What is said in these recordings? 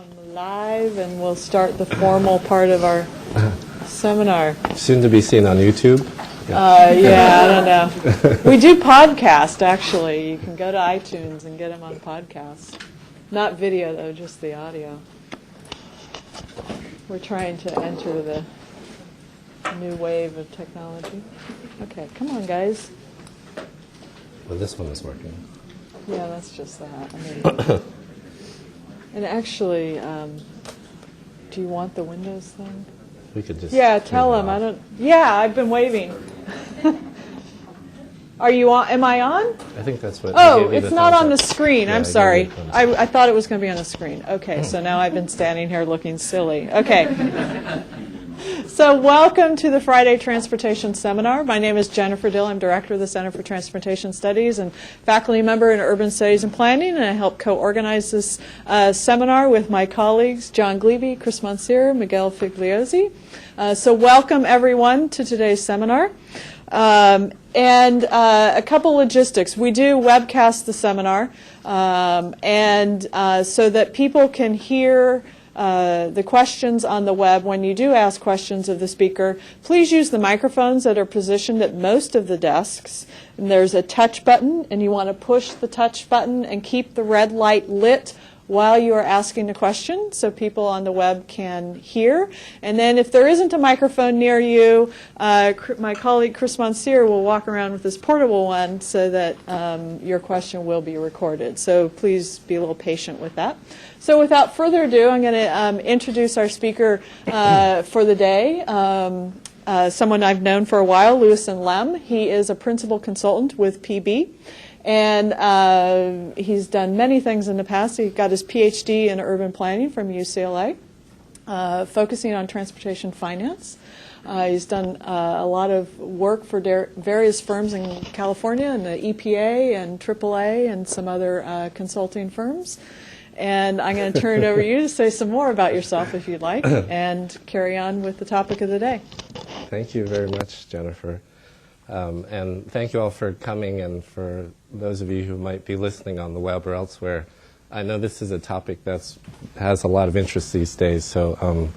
I'm live, and we'll start the formal part of our seminar. Soon to be seen on YouTube. Yeah, I don't know. We do podcast, actually. You can go to iTunes and get them on podcast. Not video, though, just the audio. We're trying to enter the new wave of technology. Okay, come on, guys. Well, this one is working. Yeah, that's just that. I mean, and actually, do you want the Windows thing? We could just... Yeah, tell them. I don't... Yeah, I've been waving. Are you on? Am I on? I think that's what... Oh, it's not on the screen. Yeah, I'm sorry. I thought it was going to be on the screen. Okay, so now I've been standing here looking silly. Okay. So welcome to the Friday Transportation Seminar. My name is Jennifer Dill. I'm Director of the Center for Transportation Studies and faculty member in Urban Studies and Planning, and I help co-organize this seminar with my colleagues John Glebe, Chris Monsieur, Miguel Figliozzi. So welcome everyone to today's seminar. And a couple logistics. We do webcast the seminar, and so that people can hear the questions on the web. When you do ask questions of the speaker, please use the microphones that are positioned at most of the desks. And there's a touch button, and you want to push the touch button and keep the red light lit while you are asking the question so people on the web can hear. And then if there isn't a microphone near you, my colleague Chris Monsieur will walk around with this portable one so that your question will be recorded. So please be a little patient with that. So without further ado, I'm going to introduce our speaker for the day. Someone I've known for a while, Lewison Lem. He is a principal consultant with PB. And he's done many things in the past. He got his PhD in urban planning from UCLA, focusing on transportation finance. He's done a lot of work for various firms in California and the EPA and AAA and some other consulting firms. And I'm going to turn it over to you to say some more about yourself if you'd like and carry on with the topic of the day. Thank you very much, Jennifer. And thank you all for coming, and for those of you who might be listening on the web or elsewhere. I know this is a topic that has a lot of interest these days, so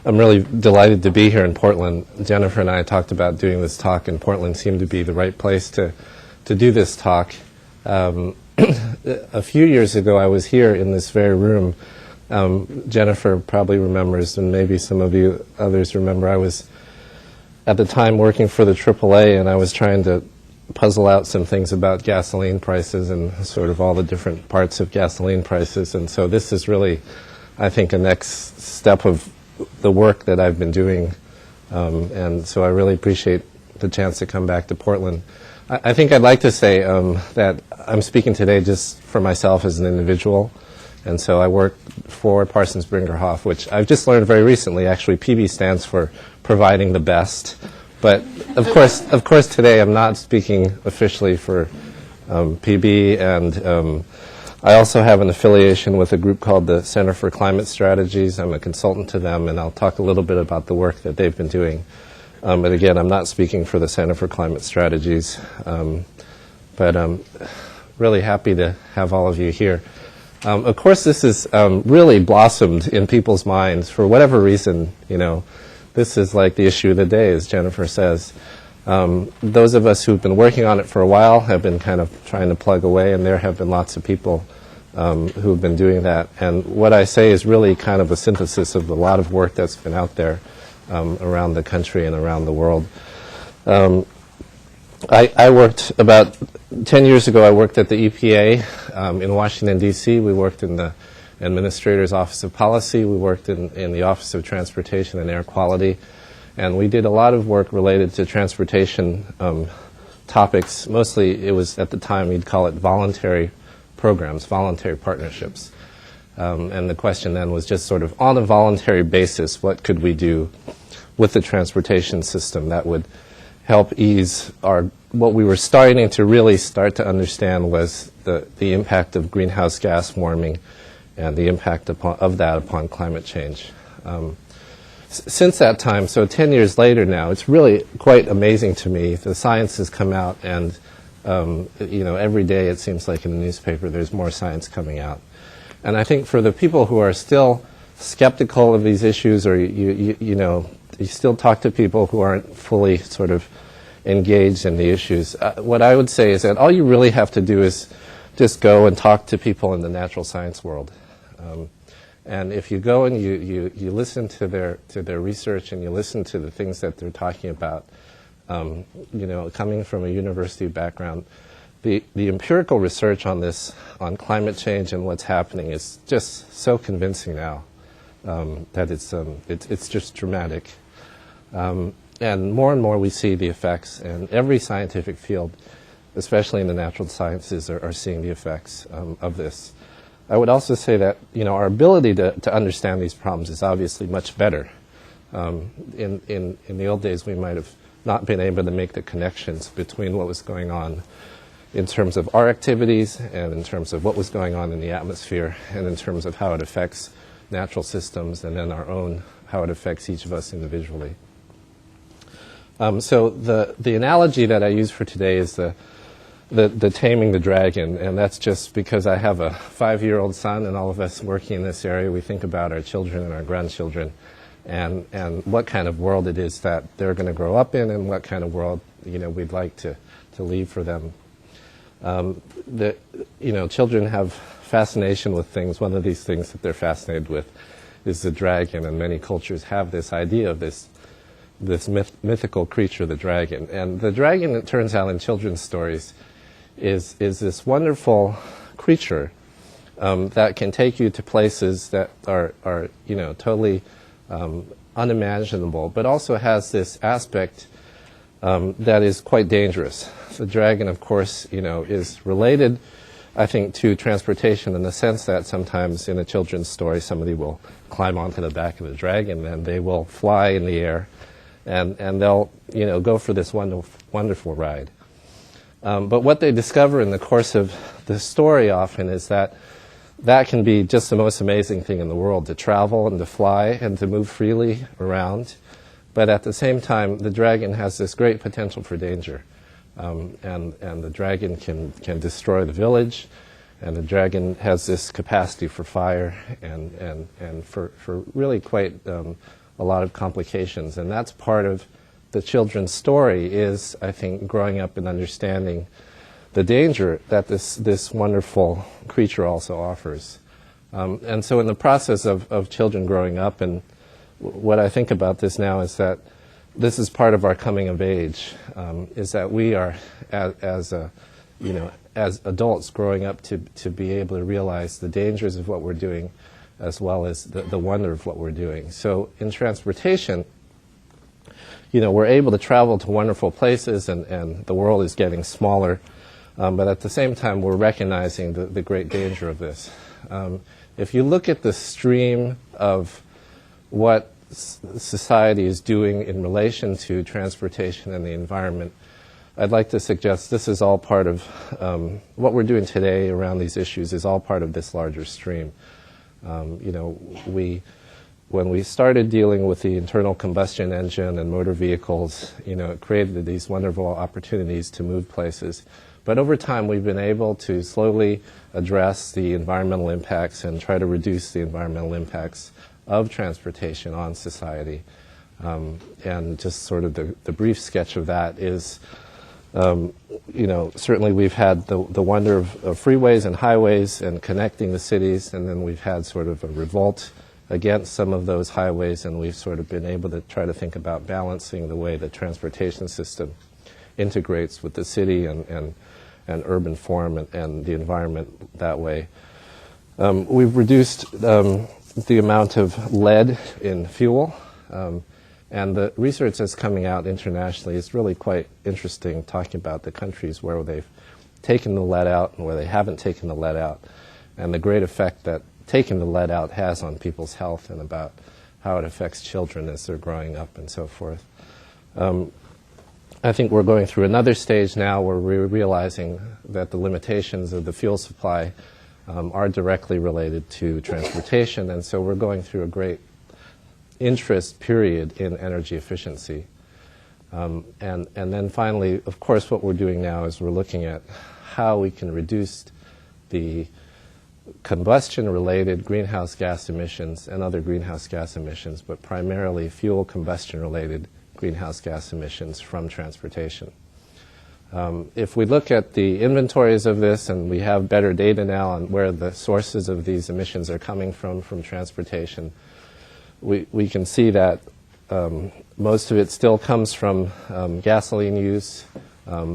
I'm really delighted to be here in Portland. Jennifer and I talked about doing this talk, and Portland seemed to be the right place to do this talk. A few years ago, I was here in this very room. Jennifer probably remembers, and maybe some of you others remember, I was at the time working for the AAA, and I was trying to puzzle out some things about gasoline prices and sort of all the different parts of gasoline prices. And so this is really, I think, a next step of the work that I've been doing. And so I really appreciate the chance to come back to Portland. I think I'd like to say that I'm speaking today just for myself as an individual. And so I work for Parsons Brinckerhoff, which I've just learned very recently. Actually, PB stands for providing the best. But of course, today I'm not speaking officially for PB, and I also have an affiliation with a group called the Center for Climate Strategies. I'm a consultant to them, and I'll talk a little bit about the work that they've been doing. But again, I'm not speaking for the Center for Climate Strategies. But I'm really happy to have all of you here. Of course, this has really blossomed in people's minds for whatever reason. You know, this is like the issue of the day, as Jennifer says. Those of us who've been working on it for a while have been kind of trying to plug away, and there have been lots of people who've been doing that. And what I say is really kind of a synthesis of a lot of work that's been out there around the country and around the world. I worked about 10 years ago. I worked at the EPA in Washington, D.C. We worked in the Administrator's Office of Policy. We worked in the Office of Transportation and Air Quality. And we did a lot of work related to transportation topics. Mostly it was, at the time, you'd call it voluntary programs, voluntary partnerships. And the question then was just sort of on a voluntary basis, what could we do with the transportation system that would help ease what we were starting to really start to understand was the impact of greenhouse gas warming and the impact of that upon climate change. Since that time, so 10 years later now, it's really quite amazing to me. The science has come out, and every day it seems like in the newspaper there's more science coming out. And I think for the people who are still skeptical of these issues, or you know, you still talk to people who aren't fully sort of engaged in the issues, what I would say is that all you really have to do is just go and talk to people in the natural science world. And if you go and you listen to their research and you listen to the things that they're talking about, you know, coming from a university background, the empirical research on this, on climate change and what's happening, is just so convincing now that it's just dramatic. And more we see the effects, and every scientific field, especially in the natural sciences, are seeing the effects of this. I would also say that, you know, our ability to understand these problems is obviously much better. In the old days, we might have not been able to make the connections between what was going on in terms of our activities and in terms of what was going on in the atmosphere and in terms of how it affects natural systems and then our own, how it affects each of us individually. So the analogy that I use for today is the Taming the Dragon, and that's just because I have a 5-year-old son, and all of us working in this area, we think about our children and our grandchildren and what kind of world it is that they're going to grow up in, and what kind of world, you know, we'd like to leave for them. You know, children have fascination with things. One of these things that they're fascinated with is the dragon, and many cultures have this idea of this mythical creature, the dragon. And the dragon, it turns out in children's stories, is this wonderful creature that can take you to places that are you know, totally unimaginable, but also has this aspect that is quite dangerous. The dragon, of course, you know, is related, I think, to transportation in the sense that sometimes in a children's story somebody will climb onto the back of the dragon and they will fly in the air and they'll, you know, go for this wonderful ride. But what they discover in the course of the story often is that that can be just the most amazing thing in the world, to travel and to fly and to move freely around. But at the same time, the dragon has this great potential for danger. And the dragon can destroy the village, and the dragon has this capacity for fire and for really quite a lot of complications. And that's part of the children's story, is, I think, growing up and understanding the danger that this wonderful creature also offers. And so in the process of children growing up, and what I think about this now is that this is part of our coming of age, is that we are, as adults growing up, to be able to realize the dangers of what we're doing as well as the wonder of what we're doing. So in transportation, you know, we're able to travel to wonderful places, and the world is getting smaller, but at the same time we're recognizing the great danger of this. If you look at the stream of what society is doing in relation to transportation and the environment, I'd like to suggest this is all part of what we're doing today around these issues is all part of this larger stream. You know, when we started dealing with the internal combustion engine and motor vehicles, you know, it created these wonderful opportunities to move places. But over time, we've been able to slowly address the environmental impacts and try to reduce the environmental impacts of transportation on society. And just sort of the brief sketch of that is, you know, certainly we've had the wonder of freeways and highways and connecting the cities, and then we've had sort of a revolt against some of those highways, and we've sort of been able to try to think about balancing the way the transportation system integrates with the city and urban form and the environment that way. We've reduced the amount of lead in fuel, and the research that's coming out internationally is really quite interesting, talking about the countries where they've taken the lead out and where they haven't taken the lead out, and the great effect that taking the lead out has on people's health and about how it affects children as they're growing up and so forth. I think we're going through another stage now where we're realizing that the limitations of the fuel supply are directly related to transportation, and so we're going through a great interest period in energy efficiency. And then finally, of course, what we're doing now is we're looking at how we can reduce the combustion-related greenhouse gas emissions and other greenhouse gas emissions, but primarily fuel combustion-related greenhouse gas emissions from transportation. If we look at the inventories of this, and we have better data now on where the sources of these emissions are coming from transportation, we can see that most of it still comes from gasoline use,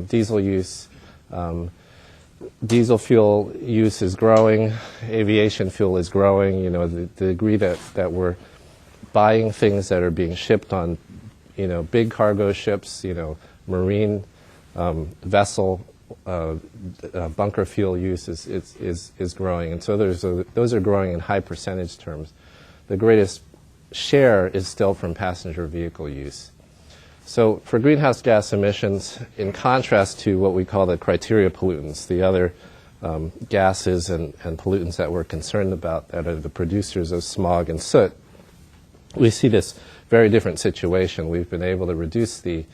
diesel use. Diesel fuel use is growing, aviation fuel is growing. You know, the degree that we're buying things that are being shipped on, you know, big cargo ships, you know, marine vessel bunker fuel use is growing, and so those are growing in high percentage terms. The greatest share is still from passenger vehicle use. So for greenhouse gas emissions, in contrast to what we call the criteria pollutants, the other gases and pollutants that we're concerned about that are the producers of smog and soot, we see this very different situation. We've been able to reduce the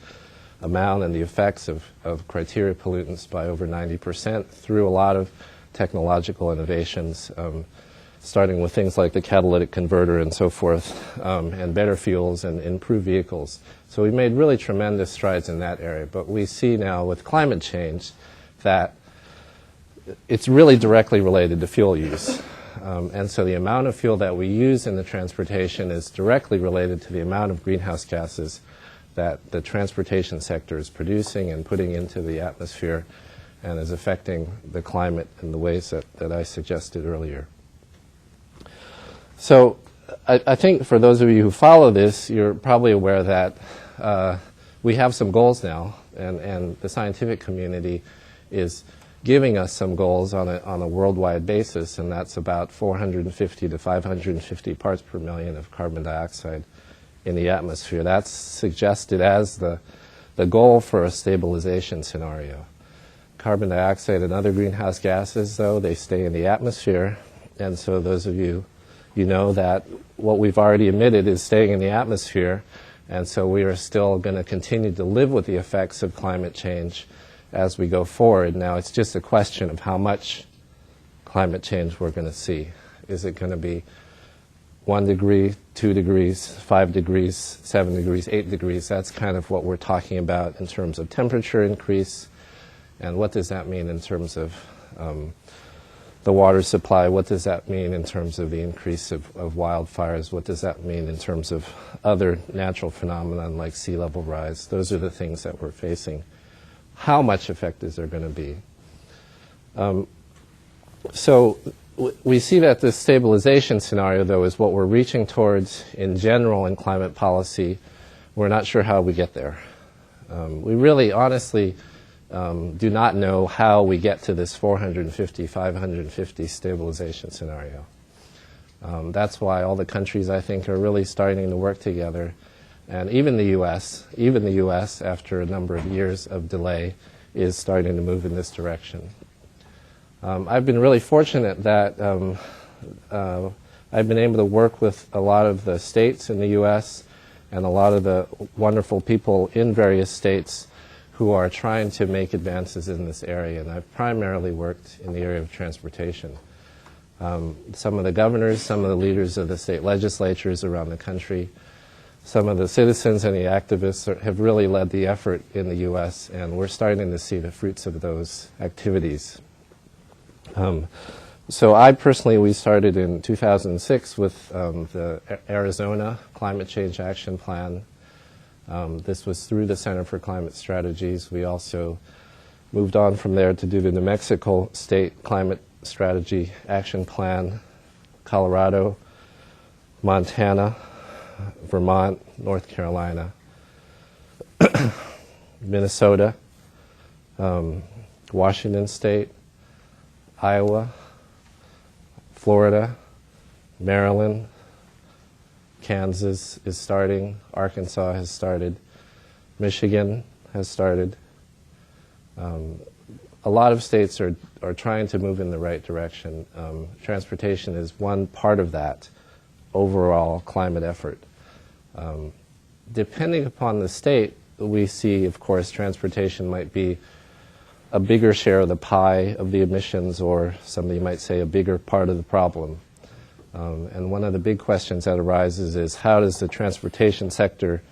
amount and the effects of criteria pollutants by over 90% through a lot of technological innovations, starting with things like the catalytic converter and so forth, and better fuels and improved vehicles. So we've made really tremendous strides in that area. But we see now with climate change that it's really directly related to fuel use. And so the amount of fuel that we use in the transportation is directly related to the amount of greenhouse gases that the transportation sector is producing and putting into the atmosphere and is affecting the climate in the ways that I suggested earlier. So I think for those of you who follow this, you're probably aware that we have some goals now, and the scientific community is giving us some goals on a worldwide basis, and that's about 450 to 550 parts per million of carbon dioxide in the atmosphere. That's suggested as the goal for a stabilization scenario. Carbon dioxide and other greenhouse gases, though, they stay in the atmosphere, and so those of you know that what we've already emitted is staying in the atmosphere, and so we are still going to continue to live with the effects of climate change as we go forward. Now, it's just a question of how much climate change we're going to see. Is it going to be 1 degree, 2 degrees, 5 degrees, 7 degrees, 8 degrees? That's kind of what we're talking about in terms of temperature increase. And what does that mean in terms of the water supply? What does that mean in terms of the increase of wildfires? What does that mean in terms of other natural phenomena like sea level rise? Those are the things that we're facing. How much effect is there going to be? So we see that this stabilization scenario, though, is what we're reaching towards in general in climate policy. We're not sure how we get there. We really, honestly, do not know how we get to this 450, 550 stabilization scenario. That's why all the countries, I think, are really starting to work together. And even the U.S., after a number of years of delay, is starting to move in this direction. I've been really fortunate that I've been able to work with a lot of the states in the U.S. and a lot of the wonderful people in various states who are trying to make advances in this area. And I've primarily worked in the area of transportation. Some of the governors, some of the leaders of the state legislatures around the country, some of the citizens and the activists have really led the effort in the U.S., and we're starting to see the fruits of those activities. So we started in 2006 with the Arizona Climate Change Action Plan. This was through the Center for Climate Strategies. We also moved on from there to do the New Mexico State Climate Strategy Action Plan, Colorado, Montana, Vermont, North Carolina, Minnesota, Washington State, Iowa, Florida, Maryland, Kansas is starting, Arkansas has started, Michigan has started. A lot of states are trying to move in the right direction. Transportation is one part of that overall climate effort. Depending upon the state, we see, of course, transportation might be a bigger share of the pie of the emissions, or somebody might say a bigger part of the problem. And one of the big questions that arises is, how does the transportation sector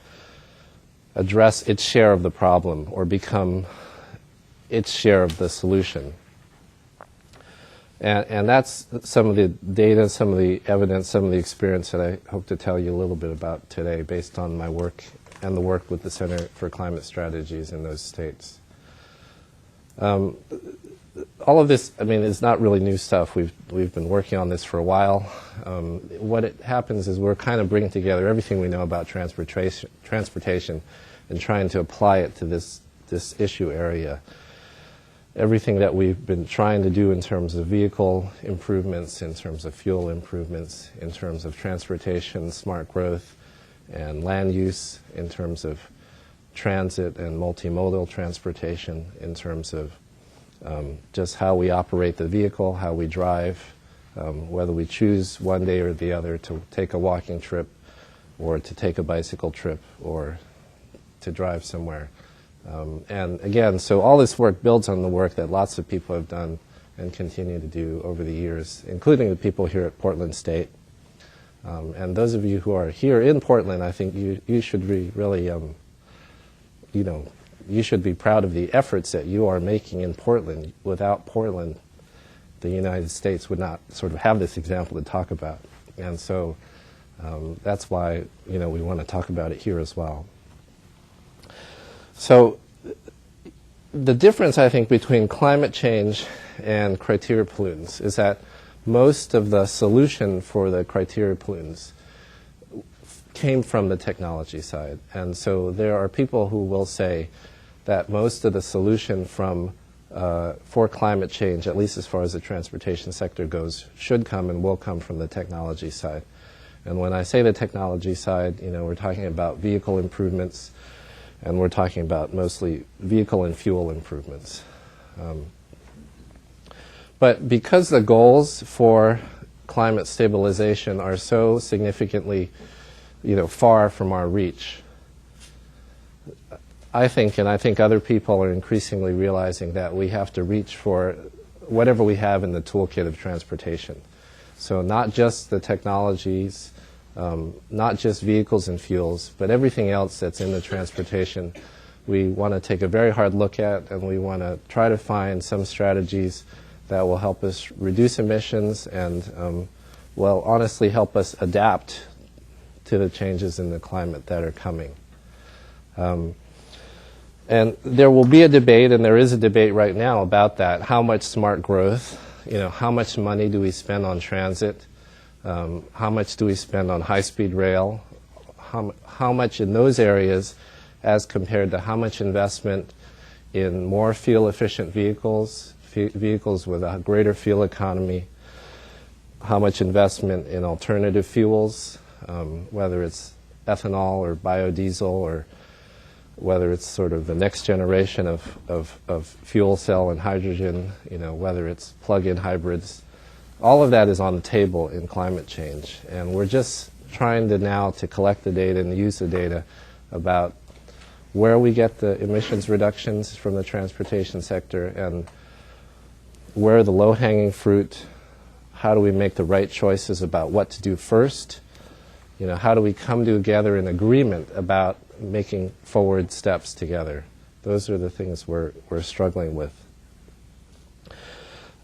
address its share of the problem or become its share of the solution? And that's some of the data, some of the evidence, some of the experience that I hope to tell you a little bit about today based on my work and the work with the Center for Climate Strategies in those states. All of this, I mean, is not really new stuff. We've been working on this for a while. What it happens is we're kind of bringing together everything we know about transportation and trying to apply it to this issue area. Everything that we've been trying to do in terms of vehicle improvements, in terms of fuel improvements, in terms of transportation, smart growth, and land use, in terms of transit and multimodal transportation, in terms of just how we operate the vehicle, how we drive, whether we choose one day or the other to take a walking trip or to take a bicycle trip or to drive somewhere. And again, so all this work builds on the work that lots of people have done and continue to do over the years, including the people here at Portland State. And those of you who are here in Portland, I think you should be really, you should be proud of the efforts that you are making in Portland. Without Portland, the United States would not sort of have this example to talk about. And so that's why, we want to talk about it here as well. So the difference, I think, between climate change and criteria pollutants is that most of the solution for the criteria pollutants came from the technology side. And so there are people who will say that most of the solution for climate change, at least as far as the transportation sector goes, should come and will come from the technology side. And when I say the technology side, we're talking about vehicle improvements, and we're talking about mostly vehicle and fuel improvements. But because the goals for climate stabilization are so significantly, far from our reach, I think, and I think other people are increasingly realizing that we have to reach for whatever we have in the toolkit of transportation. So not just the technologies, not just vehicles and fuels, but everything else that's in the transportation we want to take a very hard look at, and we want to try to find some strategies that will help us reduce emissions and will honestly help us adapt to the changes in the climate that are coming. And there will be a debate, and there is a debate right now about that. How much smart growth, how much money do we spend on transit? How much do we spend on high-speed rail? How much in those areas as compared to how much investment in more fuel-efficient vehicles, vehicles with a greater fuel economy? How much investment in alternative fuels, whether it's ethanol or biodiesel, or whether it's sort of the next generation of fuel cell and hydrogen, whether it's plug-in hybrids. All of that is on the table in climate change, and we're just trying to now to collect the data and use the data about where we get the emissions reductions from the transportation sector and where the low-hanging fruit, how do we make the right choices about what to do first, how do we come together in agreement about making forward steps together. Those are the things we're struggling with.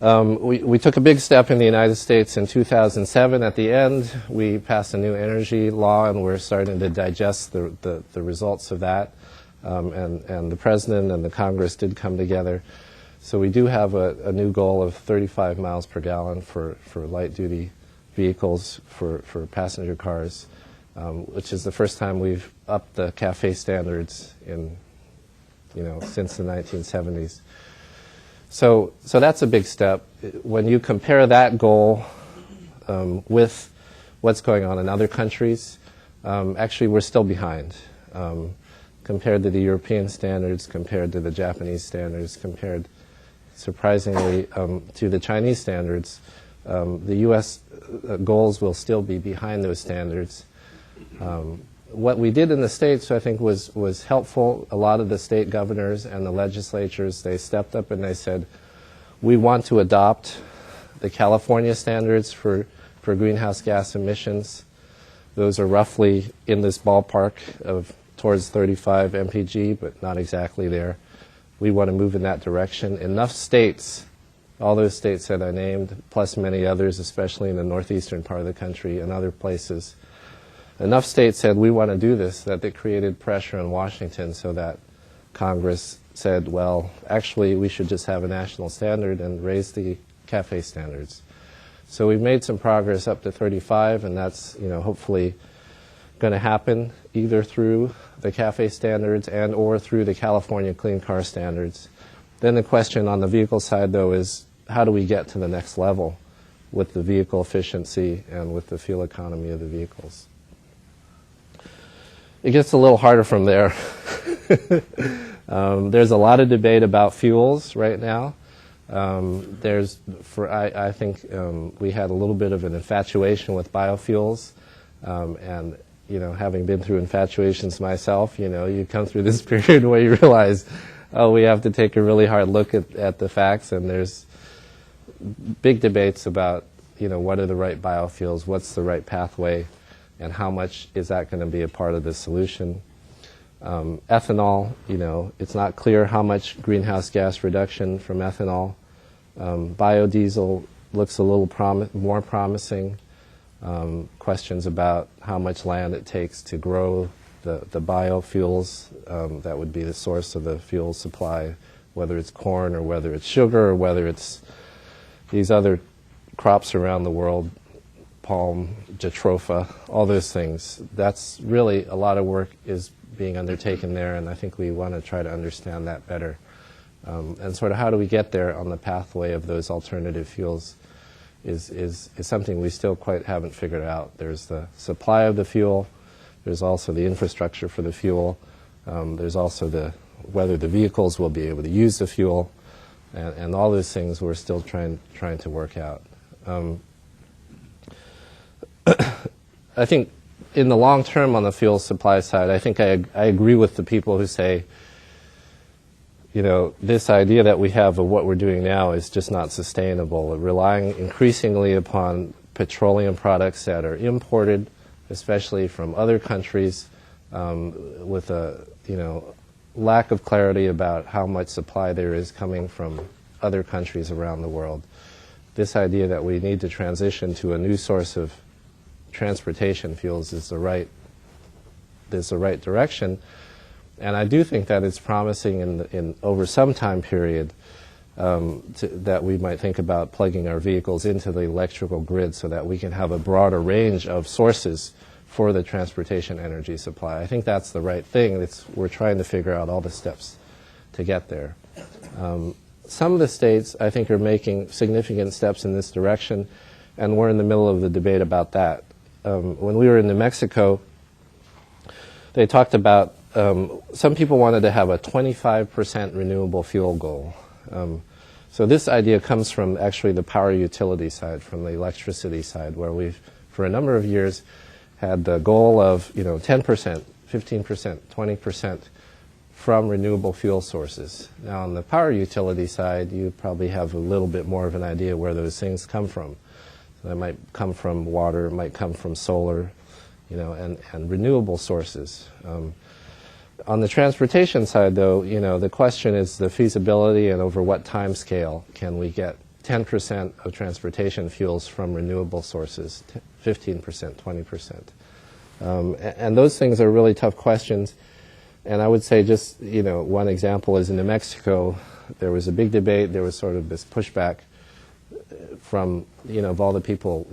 We took a big step in the United States in 2007. At the end, we passed a new energy law, and we're starting to digest the results of that. And the President and the Congress did come together. So we do have a new goal of 35 miles per gallon for light-duty vehicles, for passenger cars, which is the first time we've upped the CAFE standards since the 1970s. So that's a big step. When you compare that goal with what's going on in other countries, actually we're still behind. Compared to the European standards, compared to the Japanese standards, compared, surprisingly, to the Chinese standards, the U.S. Goals will still be behind those standards. what we did in the states, I think, was helpful. A lot of the state governors and the legislatures, they stepped up and they said, we want to adopt the California standards for greenhouse gas emissions. Those are roughly in this ballpark of towards 35 mpg, but not exactly there. We want to move in that direction. Enough states, all those states that I named, plus many others, especially in the northeastern part of the country and other places, enough states said, we want to do this, that they created pressure in Washington so that Congress said, well, actually, we should just have a national standard and raise the CAFE standards. So we've made some progress up to 35, and that's, hopefully going to happen either through the CAFE standards and or through the California Clean Car Standards. Then the question on the vehicle side, though, is how do we get to the next level with the vehicle efficiency and with the fuel economy of the vehicles? It gets a little harder from there. There's a lot of debate about fuels right now. I think we had a little bit of an infatuation with biofuels, and having been through infatuations myself, you come through this period where you realize, oh, we have to take a really hard look at the facts, and there's big debates about, what are the right biofuels, what's the right pathway, and how much is that going to be a part of the solution. Ethanol, it's not clear how much greenhouse gas reduction from ethanol. Biodiesel looks a little more promising. Questions about how much land it takes to grow the biofuels that would be the source of the fuel supply, whether it's corn or whether it's sugar or whether it's these other crops around the world, palm, jatropha, all those things. That's really a lot of work is being undertaken there, and I think we want to try to understand that better. And sort of how do we get there on the pathway of those alternative fuels is something we still quite haven't figured out. There's the supply of the fuel, there's also the infrastructure for the fuel, there's also whether the vehicles will be able to use the fuel, and all those things we're still trying to work out. I think in the long term on the fuel supply side, I think I agree with the people who say, this idea that we have of what we're doing now is just not sustainable. Relying increasingly upon petroleum products that are imported, especially from other countries, with a lack of clarity about how much supply there is coming from other countries around the world. This idea that we need to transition to a new source of transportation fuels is the right direction. And I do think that it's promising in over some time period that we might think about plugging our vehicles into the electrical grid so that we can have a broader range of sources for the transportation energy supply. I think that's the right thing. We're trying to figure out all the steps to get there. Some of the states, I think, are making significant steps in this direction, and we're in the middle of the debate about that. When we were in New Mexico, they talked about some people wanted to have a 25% renewable fuel goal. So this idea comes from actually the power utility side, from the electricity side, where we've, for a number of years, had the goal of 10%, 15%, 20% from renewable fuel sources. Now on the power utility side, you probably have a little bit more of an idea where those things come from. So that might come from water, it might come from solar, and renewable sources. On the transportation side, though, the question is the feasibility and over what time scale can we get 10% of transportation fuels from renewable sources, 15%, 20%. And those things are really tough questions. And I would say just, one example is in New Mexico, there was a big debate, there was sort of this pushback from, of all the people,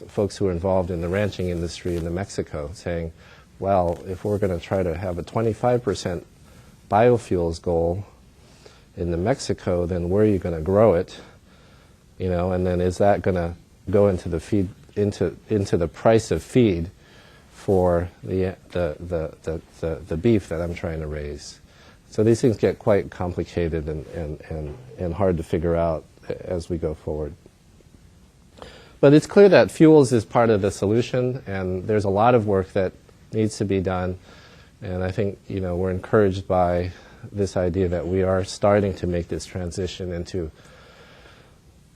folks who are involved in the ranching industry in New Mexico saying, well, if we're going to try to have a 25% biofuels goal in New Mexico, then where are you going to grow it? And then is that going to go into the feed, into the price of feed for the beef that I'm trying to raise? So these things get quite complicated and hard to figure out as we go forward. But it's clear that fuels is part of the solution, and there's a lot of work that needs to be done. And I think, we're encouraged by this idea that we are starting to make this transition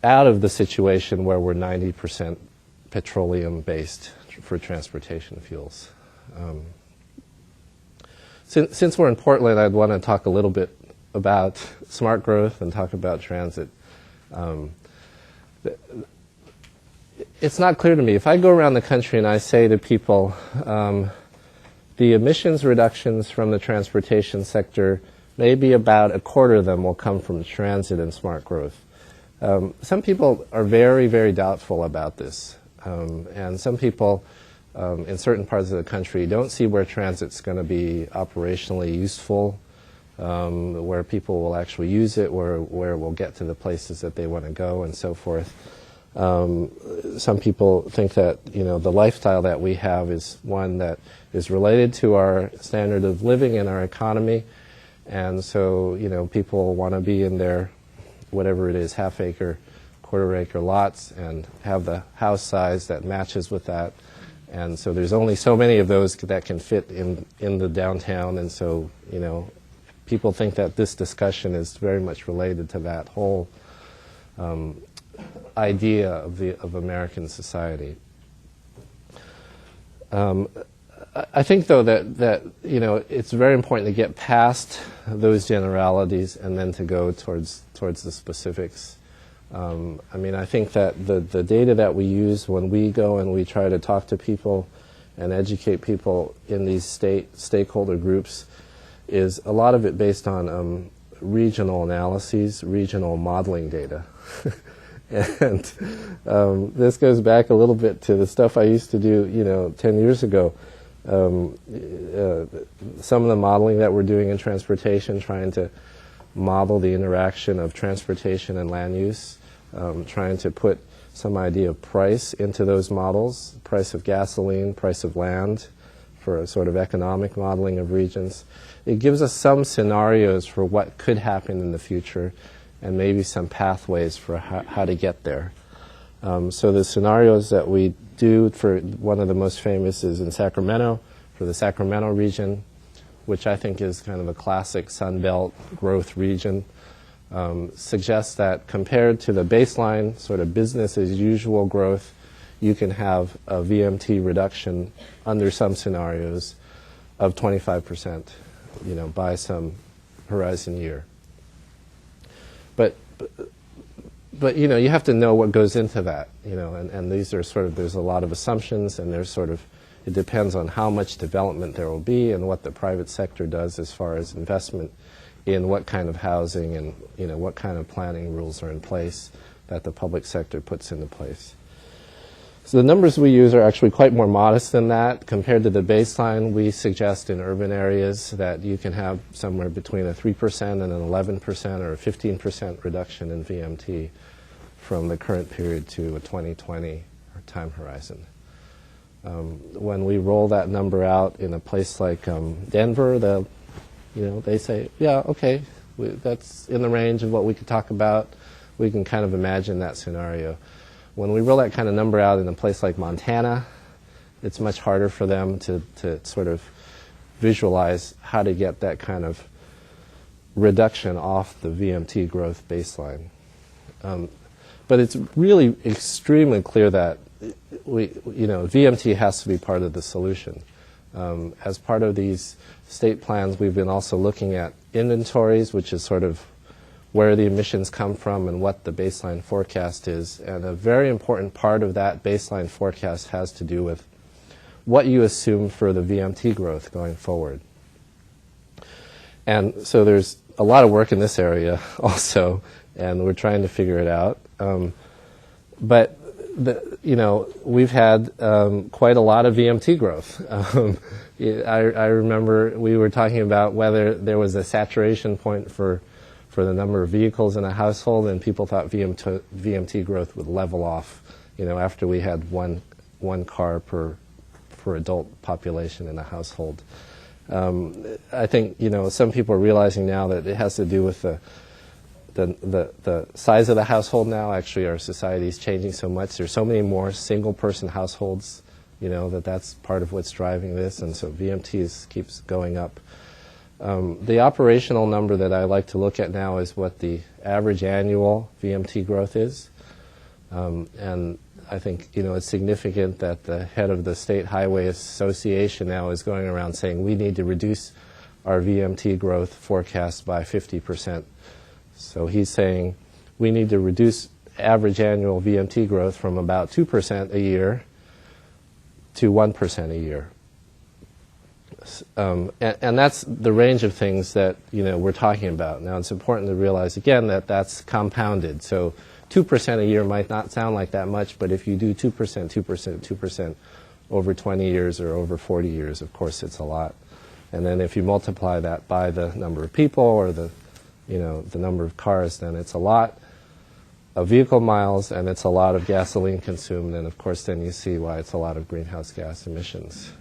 out of the situation where we're 90% petroleum-based for transportation fuels. Since we're in Portland, I'd want to talk a little bit about smart growth and talk about transit. It's not clear to me. If I go around the country and I say to people, the emissions reductions from the transportation sector, maybe about a quarter of them will come from transit and smart growth. Some people are very, very doubtful about this. And some people in certain parts of the country don't see where transit's going to be operationally useful, where people will actually use it, where it will get to the places that they want to go, and so forth. Some people think that the lifestyle that we have is one that is related to our standard of living and our economy, and so people want to be in their whatever it is, half-acre, quarter-acre lots, and have the house size that matches with that. And so there's only so many of those that can fit in the downtown, and so people think that this discussion is very much related to that whole idea of American society. I think, though, that it's very important to get past those generalities and then to go towards the specifics. I think that the data that we use when we go and we try to talk to people and educate people in these stakeholder groups is a lot of it based on regional analyses, regional modeling data. And this goes back a little bit to the stuff I used to do, 10 years ago. Some of the modeling that we're doing in transportation, trying to model the interaction of transportation and land use, trying to put some idea of price into those models, price of gasoline, price of land, for a sort of economic modeling of regions. It gives us some scenarios for what could happen in the future and maybe some pathways for how to get there. So the scenarios that we do, for one of the most famous is in Sacramento, for the Sacramento region, which I think is kind of a classic Sun Belt growth region, suggests that compared to the baseline sort of business as usual growth, you can have a VMT reduction under some scenarios of 25%, by some horizon year. But you have to know what goes into that, and these are there's a lot of assumptions, and it depends on how much development there will be and what the private sector does as far as investment in what kind of housing and, what kind of planning rules are in place that the public sector puts into place. So the numbers we use are actually quite more modest than that. Compared to the baseline, we suggest in urban areas that you can have somewhere between a 3% and an 11% or a 15% reduction in VMT from the current period to a 2020 or time horizon. When we roll that number out in a place like Denver, they say, yeah, okay, that's in the range of what we could talk about. We can kind of imagine that scenario. When we roll that kind of number out in a place like Montana, it's much harder for them to sort of visualize how to get that kind of reduction off the VMT growth baseline. But it's really extremely clear that VMT has to be part of the solution. As part of these state plans, we've been also looking at inventories, which is sort of where the emissions come from and what the baseline forecast is. And a very important part of that baseline forecast has to do with what you assume for the VMT growth going forward. And so there's a lot of work in this area also, and we're trying to figure it out. But we've had quite a lot of VMT growth. I remember we were talking about whether there was a saturation point for the number of vehicles in a household, and people thought VMT growth would level off, after we had one car per adult population in a household. I think some people are realizing now that it has to do with the size of the household now. Actually, our society is changing so much. There's so many more single-person households, that's part of what's driving this, and so VMT keeps going up. The operational number that I like to look at now is what the average annual VMT growth is. And I think, it's significant that the head of the State Highway Association now is going around saying we need to reduce our VMT growth forecast by 50%. So he's saying we need to reduce average annual VMT growth from about 2% a year to 1% a year. And that's the range of things that we're talking about. Now it's important to realize again that that's compounded. So 2% a year might not sound like that much, but if you do 2%, 2%, 2% over 20 years or over 40 years, of course it's a lot. And then if you multiply that by the number of people or the number of cars, then it's a lot of vehicle miles and it's a lot of gasoline consumed, and of course then you see why it's a lot of greenhouse gas emissions.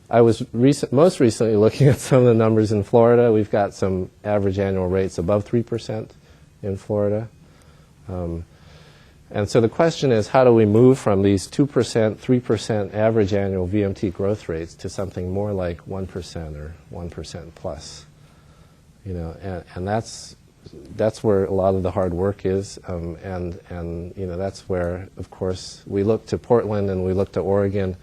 I was most recently looking at some of the numbers in Florida. We've got some average annual rates above 3% in Florida. And so the question is, how do we move from these 2%, 3% average annual VMT growth rates to something more like 1% or 1% plus? And that's where a lot of the hard work is, and that's where, of course, we look to Portland and we look to Oregon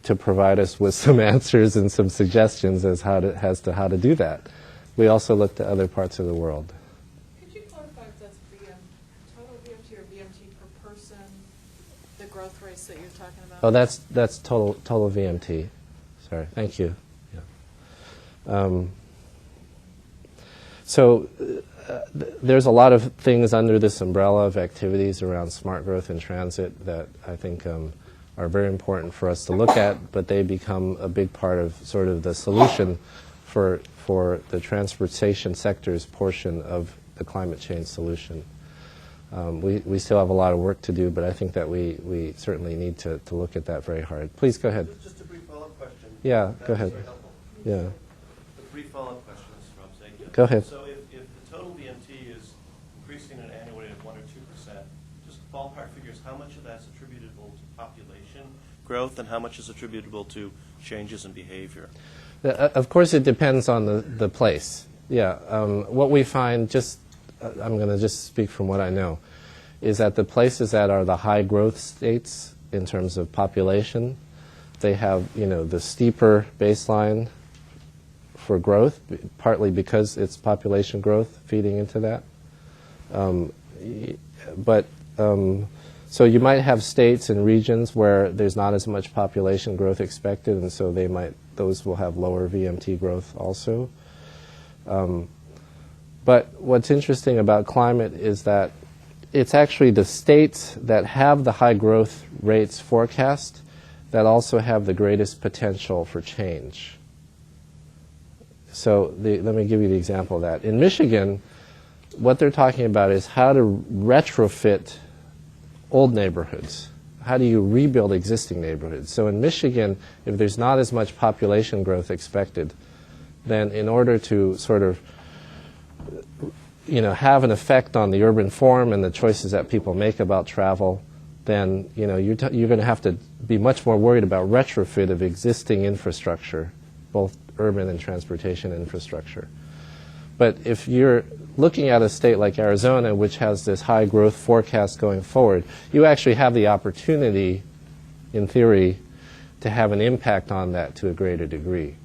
to provide us with some answers and some suggestions as to how to do that. We also look to other parts of the world. Could you clarify if that's total VMT or VMT per person, the growth rates that you're talking about? Oh, that's total VMT. Sorry, thank you. Yeah. So there's a lot of things under this umbrella of activities around smart growth in transit that I think are very important for us to look at, but they become a big part of sort of the solution for the transportation sector's portion of the climate change solution. We still have a lot of work to do, but I think that we certainly need to look at that very hard. Please go ahead. Just a brief follow-up question. Yeah, go ahead. Very helpful. Yeah. A brief follow-up question is from saying. Go ahead. So if the total VMT is increasing at an annual rate of 1 or 2%, just ballpark figures, how much of that's attributable to population growth and how much is attributable to changes in behavior? Of course, it depends on the place. Yeah. What we find, I'm going to just speak from what I know, is that the places that are the high growth states in terms of population, they have the steeper baseline for growth, partly because it's population growth feeding into that. So you might have states and regions where there's not as much population growth expected, and so those will have lower VMT growth also. But what's interesting about climate is that it's actually the states that have the high growth rates forecast that also have the greatest potential for change. So let me give you the example of that. In Michigan, what they're talking about is how to retrofit old neighborhoods. How do you rebuild existing neighborhoods? So in Michigan, if there's not as much population growth expected, then in order to sort of have an effect on the urban form and the choices that people make about travel, then you're going to have to be much more worried about retrofit of existing infrastructure, both urban and transportation infrastructure. But if you're looking at a state like Arizona, which has this high growth forecast going forward, you actually have the opportunity, in theory, to have an impact on that to a greater degree.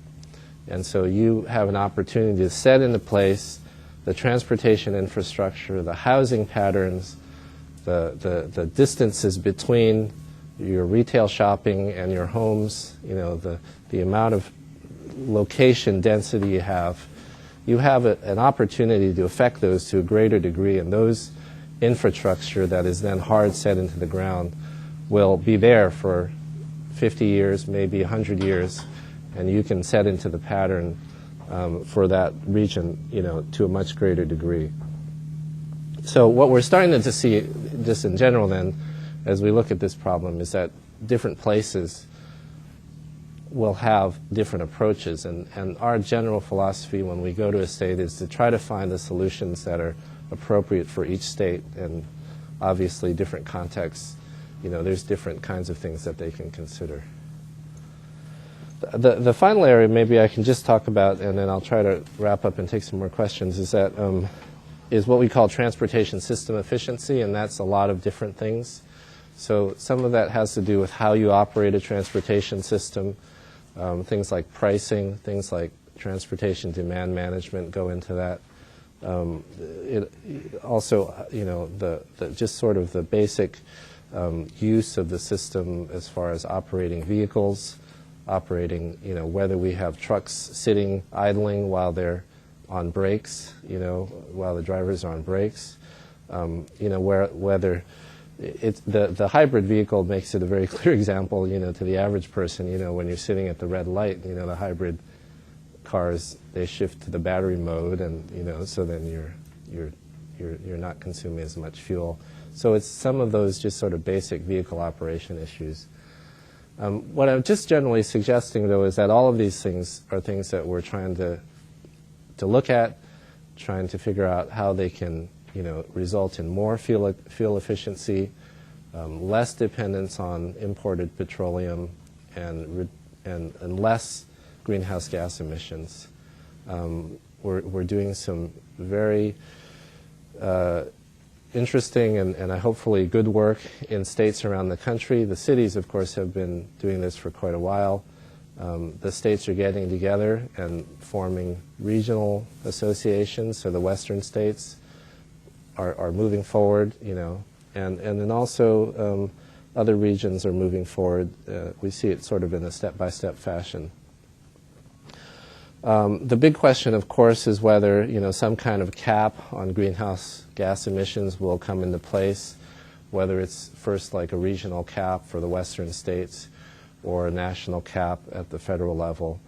And so you have an opportunity to set into place the transportation infrastructure, the housing patterns, the distances between your retail shopping and your homes, the amount of location density you have. You have an opportunity to affect those to a greater degree, and those infrastructure that is then hard set into the ground will be there for 50 years, maybe 100 years, and you can set into the pattern for that region, to a much greater degree. So what we're starting to see, just in general then, as we look at this problem, is that different places will have different approaches, and our general philosophy when we go to a state is to try to find the solutions that are appropriate for each state, and obviously different contexts there's different kinds of things that they can consider. The final area maybe I can just talk about, and then I'll try to wrap up and take some more questions, is that is what we call transportation system efficiency, and that's a lot of different things. So some of that has to do with how you operate a transportation system. Things like pricing, things like transportation demand management go into that. It also, just sort of the basic use of the system as far as operating vehicles, operating, whether we have trucks sitting idling while they're on brakes, while the drivers are on brakes, whether the hybrid vehicle makes it a very clear example, to the average person, when you're sitting at the red light, the hybrid cars, they shift to the battery mode, and so then you're not consuming as much fuel. So it's some of those just sort of basic vehicle operation issues. What I'm just generally suggesting, though, is that all of these things are things that we're trying to look at, trying to figure out how they can result in more fuel efficiency, less dependence on imported petroleum, and less greenhouse gas emissions. We're doing some very interesting and hopefully good work in states around the country. The cities, of course, have been doing this for quite a while. The states are getting together and forming regional associations, so the western states are moving forward, and then also other regions are moving forward. We see it sort of in a step-by-step fashion. The big question, of course, is whether some kind of cap on greenhouse gas emissions will come into place, whether it's first like a regional cap for the western states or a national cap at the federal level.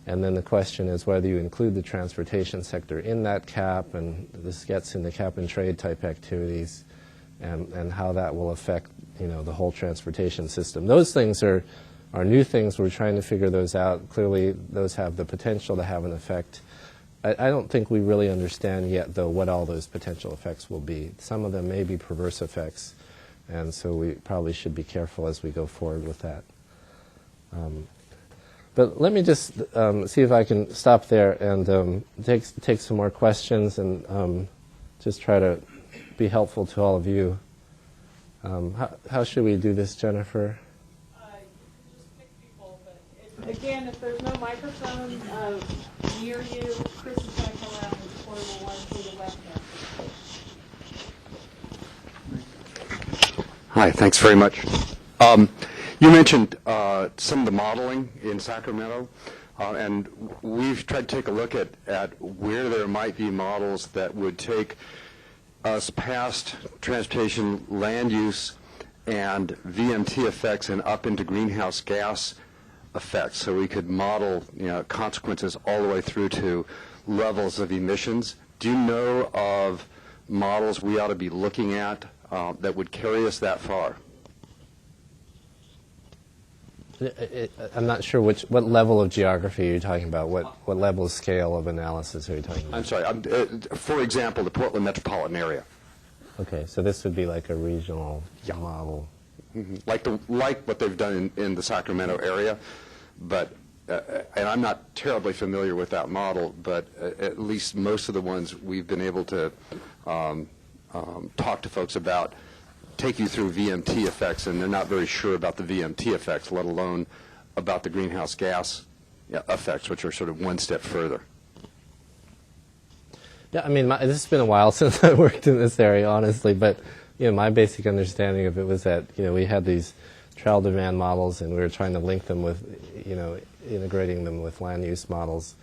And then the question is whether you include the transportation sector in that cap, and this gets into cap and trade type activities, and how that will affect the whole transportation system. Those things are new things. We're trying to figure those out. Clearly, those have the potential to have an effect. I don't think we really understand yet, though, what all those potential effects will be. Some of them may be perverse effects, and so we probably should be careful as we go forward with that. But let me just see if I can stop there and take some more questions and just try to be helpful to all of you. How should we do this, Jennifer? Again, if there's no microphone near you, Chris is going to come around and record the one through the webcam. Hi, thanks very much. You mentioned some of the modeling in Sacramento, and we've tried to take a look at where there might be models that would take us past transportation land use and VMT effects and up into greenhouse gas effects, so we could model consequences all the way through to levels of emissions. Do you know of models we ought to be looking at that would carry us that far? I'm not sure what level of geography you're talking about. What level of scale of analysis are you talking about? I'm sorry. For example, the Portland metropolitan area. Okay, so this would be like a regional model. Mm-hmm. Like what they've done in the Sacramento area, but and I'm not terribly familiar with that model, but at least most of the ones we've been able to talk to folks about take you through VMT effects, and they're not very sure about the VMT effects, let alone about the greenhouse gas effects, which are sort of one step further. Yeah, I mean, this has been a while since I worked in this area, honestly, but my basic understanding of it was that we had these trial demand models, and we were trying to link them with integrating them with land use models,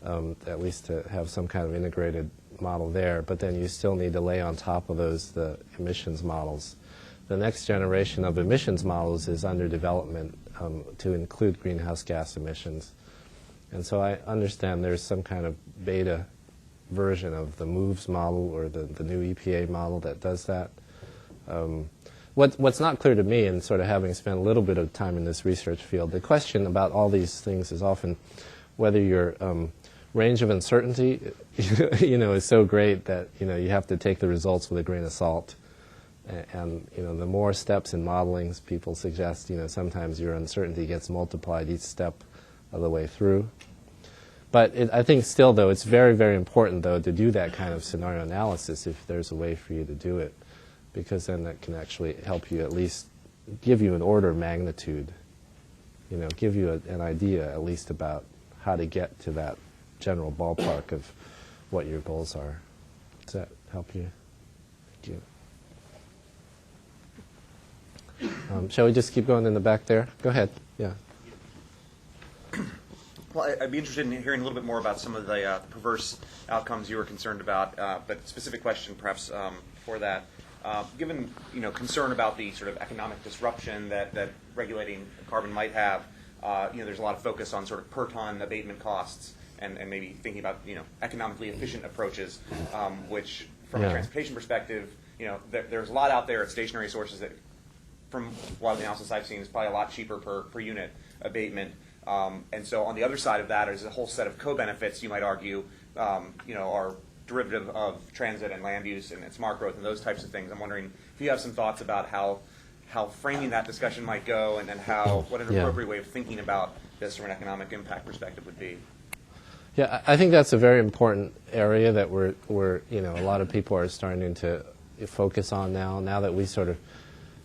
at least to have some kind of integrated model there. But then you still need to lay on top of those the emissions models. The next generation of emissions models is under development to include greenhouse gas emissions. And so I understand there's some kind of beta version of the MOVES model or the new EPA model that does that. What's not clear to me, and sort of having spent a little bit of time in this research field, the question about all these things is often whether your range of uncertainty is so great that you have to take the results with a grain of salt. And the more steps in modelings, people suggest, sometimes your uncertainty gets multiplied each step of the way through. But I think still, though, it's very, very important, though, to do that kind of scenario analysis if there's a way for you to do it, because then that can actually help you at least give you an order of magnitude, give you an idea at least about how to get to that general ballpark of what your goals are. Does that help you? Thank you. Shall we just keep going in the back there? Go ahead. Yeah. Well, I'd be interested in hearing a little bit more about some of the perverse outcomes you were concerned about, but specific question perhaps for that. Given concern about the sort of economic disruption that regulating carbon might have, there's a lot of focus on sort of per ton abatement costs and maybe thinking about economically efficient approaches, which from a transportation perspective, there's a lot out there at stationary sources that, from a lot of the analysis I've seen, is probably a lot cheaper per unit abatement. And so on the other side of that is a whole set of co-benefits, you might argue, are derivative of transit and land use and smart growth and those types of things. I'm wondering if you have some thoughts about how framing that discussion might go, and then what an appropriate way of thinking about this from an economic impact perspective would be. Yeah, I think that's a very important area that we're a lot of people are starting to focus on now that we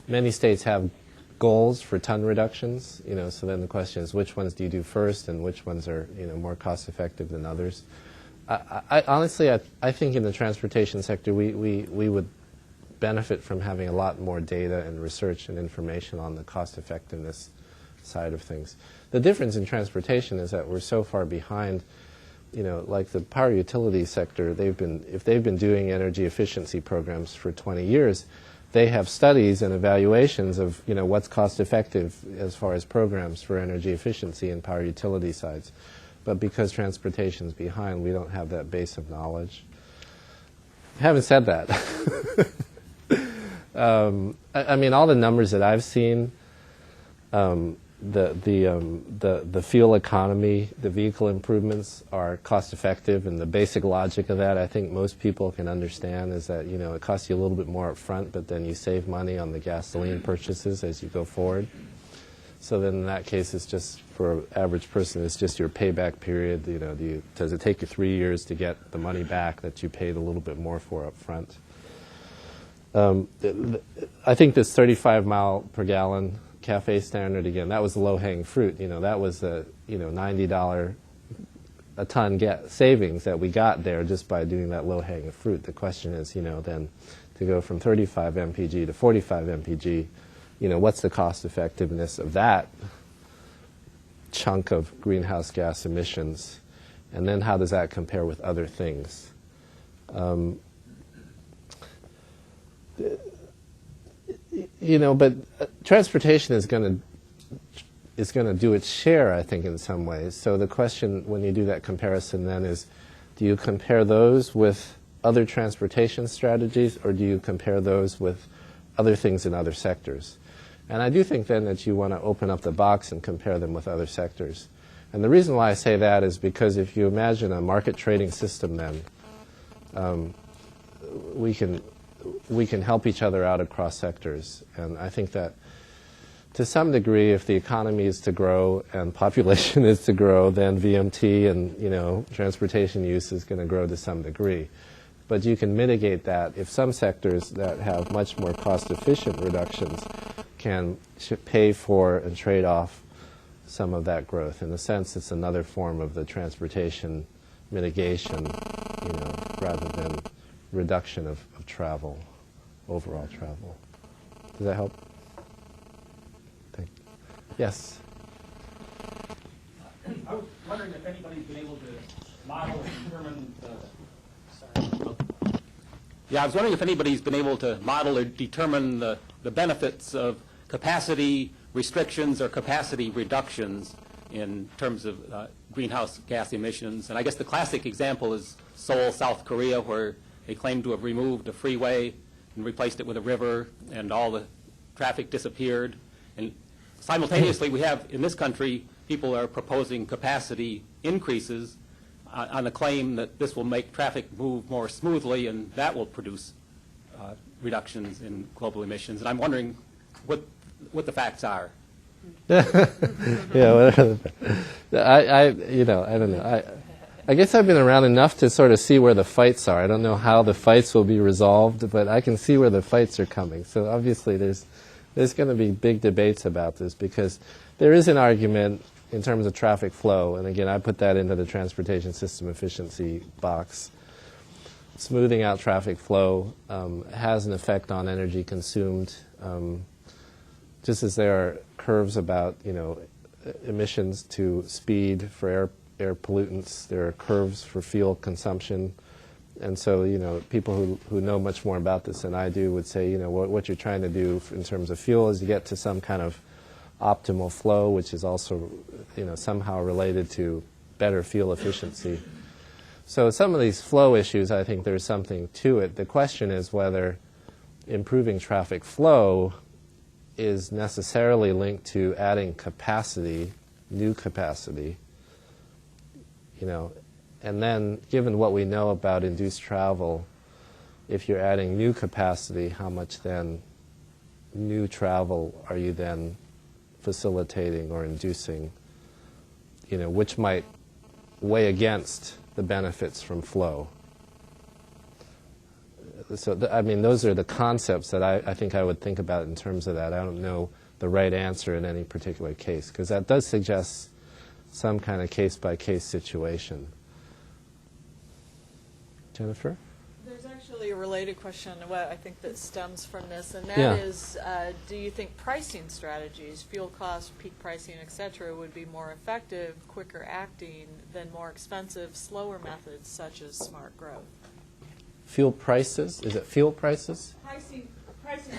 many states have goals for ton reductions, so then the question is which ones do you do first and which ones are, more cost effective than others. I honestly, I think in the transportation sector we would benefit from having a lot more data and research and information on the cost effectiveness side of things. The difference in transportation is that we're so far behind, like the power utility sector, if they've been doing energy efficiency programs for 20 years, they have studies and evaluations of what's cost effective as far as programs for energy efficiency and power utility sides. But because transportation's behind, we don't have that base of knowledge. Having said that, I mean, all the numbers that I've seen, the fuel economy, the vehicle improvements are cost effective, and the basic logic of that, I think most people can understand, is that it costs you a little bit more up front, but then you save money on the gasoline purchases as you go forward. So then in that case, it's just, for an average person, it's just your payback period. Does it take you 3 years to get the money back that you paid a little bit more for up front? I think this 35 mile per gallon CAFE standard, again, that was the low-hanging fruit. That was the $90 a ton savings that we got there just by doing that low-hanging fruit. The question is, then to go from 35 mpg to 45 mpg, what's the cost effectiveness of that chunk of greenhouse gas emissions, and then how does that compare with other things? But transportation is going to do its share, I think, in some ways. So the question when you do that comparison then is, do you compare those with other transportation strategies, or do you compare those with other things in other sectors? And I do think then that you want to open up the box and compare them with other sectors. And the reason why I say that is because if you imagine a market trading system, then we can help each other out across sectors. And I think that to some degree, if the economy is to grow and population is to grow, then VMT and transportation use is going to grow to some degree. But you can mitigate that if some sectors that have much more cost-efficient reductions can pay for and trade off some of that growth. In a sense, it's another form of the transportation mitigation, rather than reduction of travel, overall travel. Does that help? Thank you. Yes? I was wondering if anybody's been able to model and determine I was wondering if anybody's been able to model or determine the benefits of capacity restrictions or capacity reductions in terms of greenhouse gas emissions. And I guess the classic example is Seoul, South Korea, where they claim to have removed a freeway and replaced it with a river, and all the traffic disappeared. And simultaneously, we have, in this country, people are proposing capacity increases on the claim that this will make traffic move more smoothly, and that will produce reductions in global emissions. And I'm wondering what the facts are. Yeah, whatever. I don't know. I guess I've been around enough to sort of see where the fights are. I don't know how the fights will be resolved, but I can see where the fights are coming. So obviously there's going to be big debates about this, because there is an argument in terms of traffic flow, and again, I put that into the transportation system efficiency box. Smoothing out traffic flow has an effect on energy consumed, just as there are curves about, emissions to speed for air pollutants. There are curves for fuel consumption. And so, people who know much more about this than I do would say, what you're trying to do in terms of fuel is to get to some kind of optimal flow, which is also, somehow related to better fuel efficiency. So some of these flow issues, I think there's something to it. The question is whether improving traffic flow is necessarily linked to adding capacity, new capacity, and then given what we know about induced travel, if you're adding new capacity, how much then new travel are you then facilitating or inducing, which might weigh against the benefits from flow. So, those are the concepts that I think I would think about in terms of that. I don't know the right answer in any particular case, because that does suggest some kind of case-by-case situation. Jennifer? There's actually a related question, I think, that stems from this, and that Yeah. is, do you think pricing strategies, fuel costs, peak pricing, et cetera, would be more effective, quicker acting than more expensive, slower methods such as smart growth? Fuel prices? Is it fuel prices? Pricing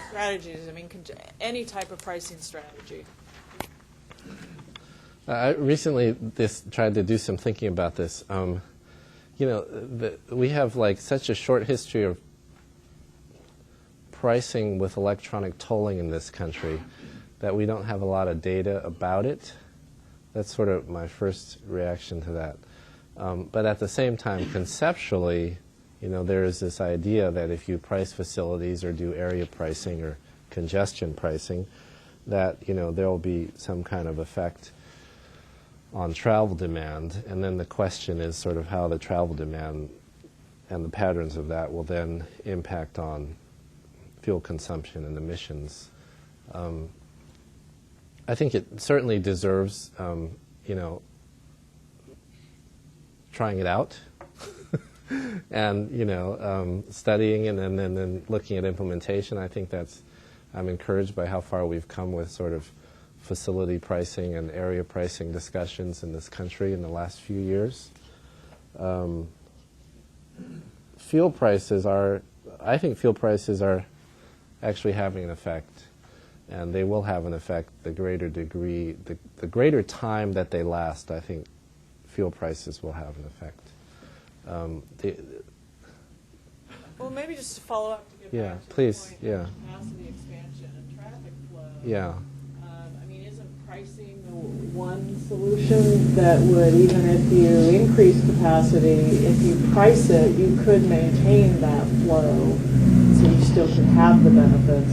strategies, any type of pricing strategy. I recently tried to do some thinking about this. We have such a short history of pricing with electronic tolling in this country that we don't have a lot of data about it. That's sort of my first reaction to that. But at the same time, conceptually, there is this idea that if you price facilities or do area pricing or congestion pricing, that there will be some kind of effect on travel demand, and then the question is sort of how the travel demand and the patterns of that will then impact on fuel consumption and emissions. I think it certainly deserves, trying it out and, studying it and then looking at implementation. I think I'm encouraged by how far we've come with sort of facility pricing and area pricing discussions in this country in the last few years. I think fuel prices are actually having an effect, and they will have an effect the greater time that they last. I think fuel prices will have an effect. Well, maybe just to follow up to get Yeah, back to please, the point yeah. of capacity expansion and traffic flow. Yeah. Isn't pricing the one solution that would, even if you increase capacity, if you price it, you could maintain that flow, so you still could have the benefits?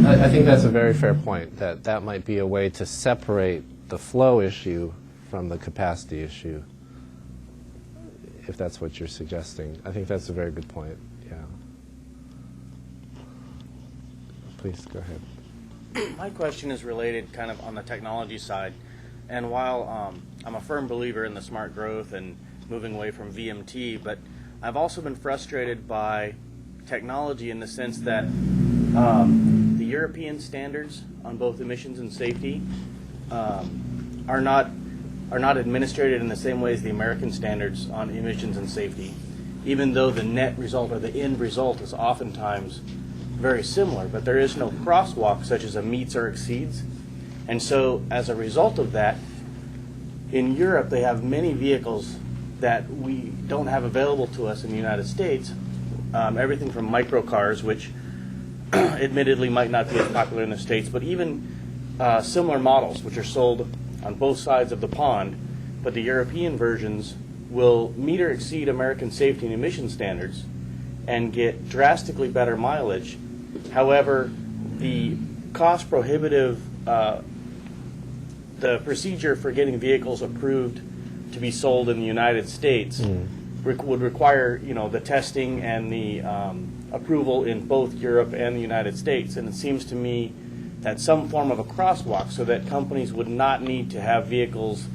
I think that's a very fair point, that might be a way to separate the flow issue from the capacity issue, if that's what you're suggesting. I think that's a very good point, yeah. Please, go ahead. My question is related kind of on the technology side. And while I'm a firm believer in the smart growth and moving away from VMT, but I've also been frustrated by technology in the sense that the European standards on both emissions and safety are not administrated in the same way as the American standards on emissions and safety, even though the net result or the end result is oftentimes very similar, but there is no crosswalk such as a meets or exceeds. And so as a result of that, in Europe they have many vehicles that we don't have available to us in the United States, everything from microcars, which admittedly might not be as popular in the States, but even similar models which are sold on both sides of the pond, but the European versions will meet or exceed American safety and emission standards and get drastically better mileage However, the cost prohibitive, the procedure for getting vehicles approved to be sold in the United States would require, the testing and the approval in both Europe and the United States. And it seems to me that some form of a crosswalk so that companies would not need to have vehicles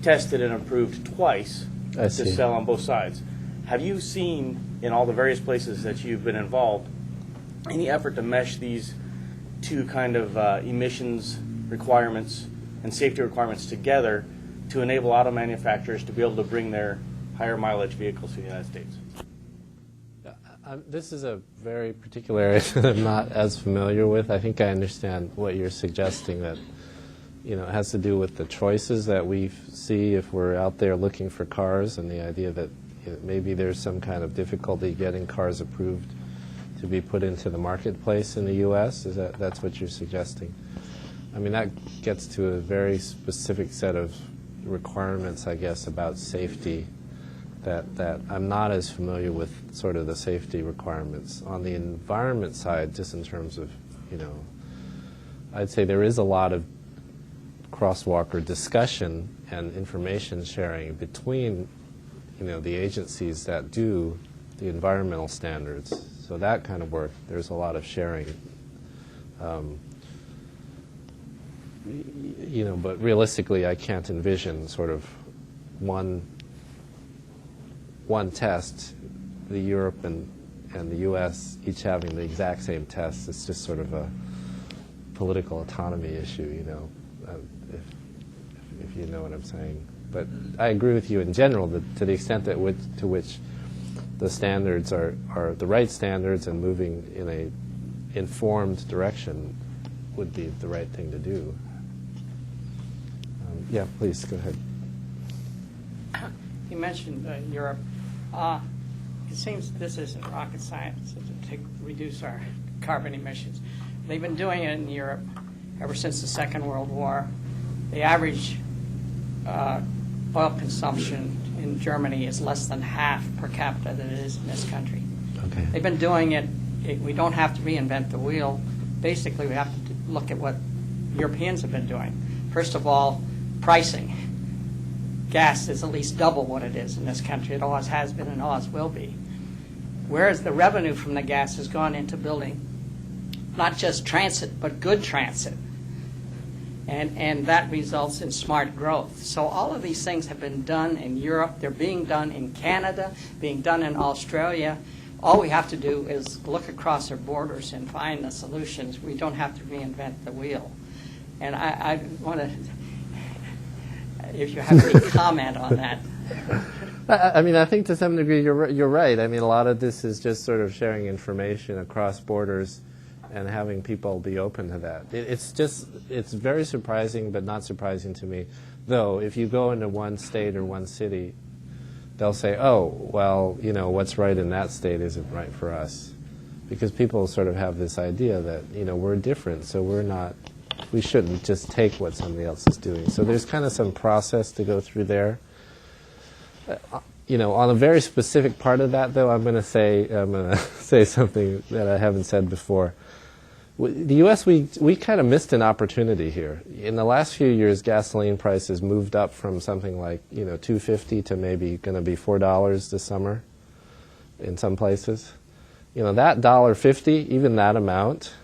tested and approved twice to sell on both sides. Have you seen, in all the various places that you've been involved, any effort to mesh these two kind of emissions requirements and safety requirements together to enable auto manufacturers to be able to bring their higher mileage vehicles to the United States? This is a very particular area that I'm not as familiar with. I think I understand what you're suggesting, that it has to do with the choices that we see if we're out there looking for cars, and the idea that maybe there's some kind of difficulty getting cars approved to be put into the marketplace in the U.S. That's what you're suggesting? I mean, that gets to a very specific set of requirements, I guess, about safety that I'm not as familiar with, sort of the safety requirements. On the environment side, just in terms of, I'd say there is a lot of crosswalk or discussion and information sharing between, the agencies that do the environmental standards. So that kind of work, there's a lot of sharing. But realistically, I can't envision sort of one test, the Europe and the U.S. each having the exact same tests. It's just sort of a political autonomy issue, if you know what I'm saying. But I agree with you in general that to the extent that to which the standards are the right standards and moving in a informed direction would be the right thing to do. Yeah, please, go ahead. You mentioned Europe. It seems this isn't rocket science to reduce our carbon emissions. They've been doing it in Europe ever since the Second World War. The average oil consumption in Germany is less than half per capita than it is in this country. Okay. They've been doing it. We don't have to reinvent the wheel. Basically, we have to look at what Europeans have been doing. First of all, pricing. Gas is at least double what it is in this country. It always has been and always will be. Whereas the revenue from the gas has gone into building not just transit, but good transit. And that results in smart growth. So all of these things have been done in Europe. They're being done in Canada, being done in Australia. All we have to do is look across our borders and find the solutions. We don't have to reinvent the wheel. And I want to, if you have any comment on that. I mean, I think to some degree you're right. I mean, a lot of this is just sort of sharing information across borders and having people be open to that. It's very surprising, but not surprising to me. Though, if you go into one state or one city, they'll say, oh, well, what's right in that state isn't right for us. Because people sort of have this idea that, we're different, so we shouldn't just take what somebody else is doing. So there's kind of some process to go through there. On a very specific part of that, though, I'm going to say something that I haven't said before. The U.S., we kind of missed an opportunity here. In the last few years, gasoline prices moved up from something like $2.50 to maybe going to be $4 this summer in some places. That $1.50, even that amount,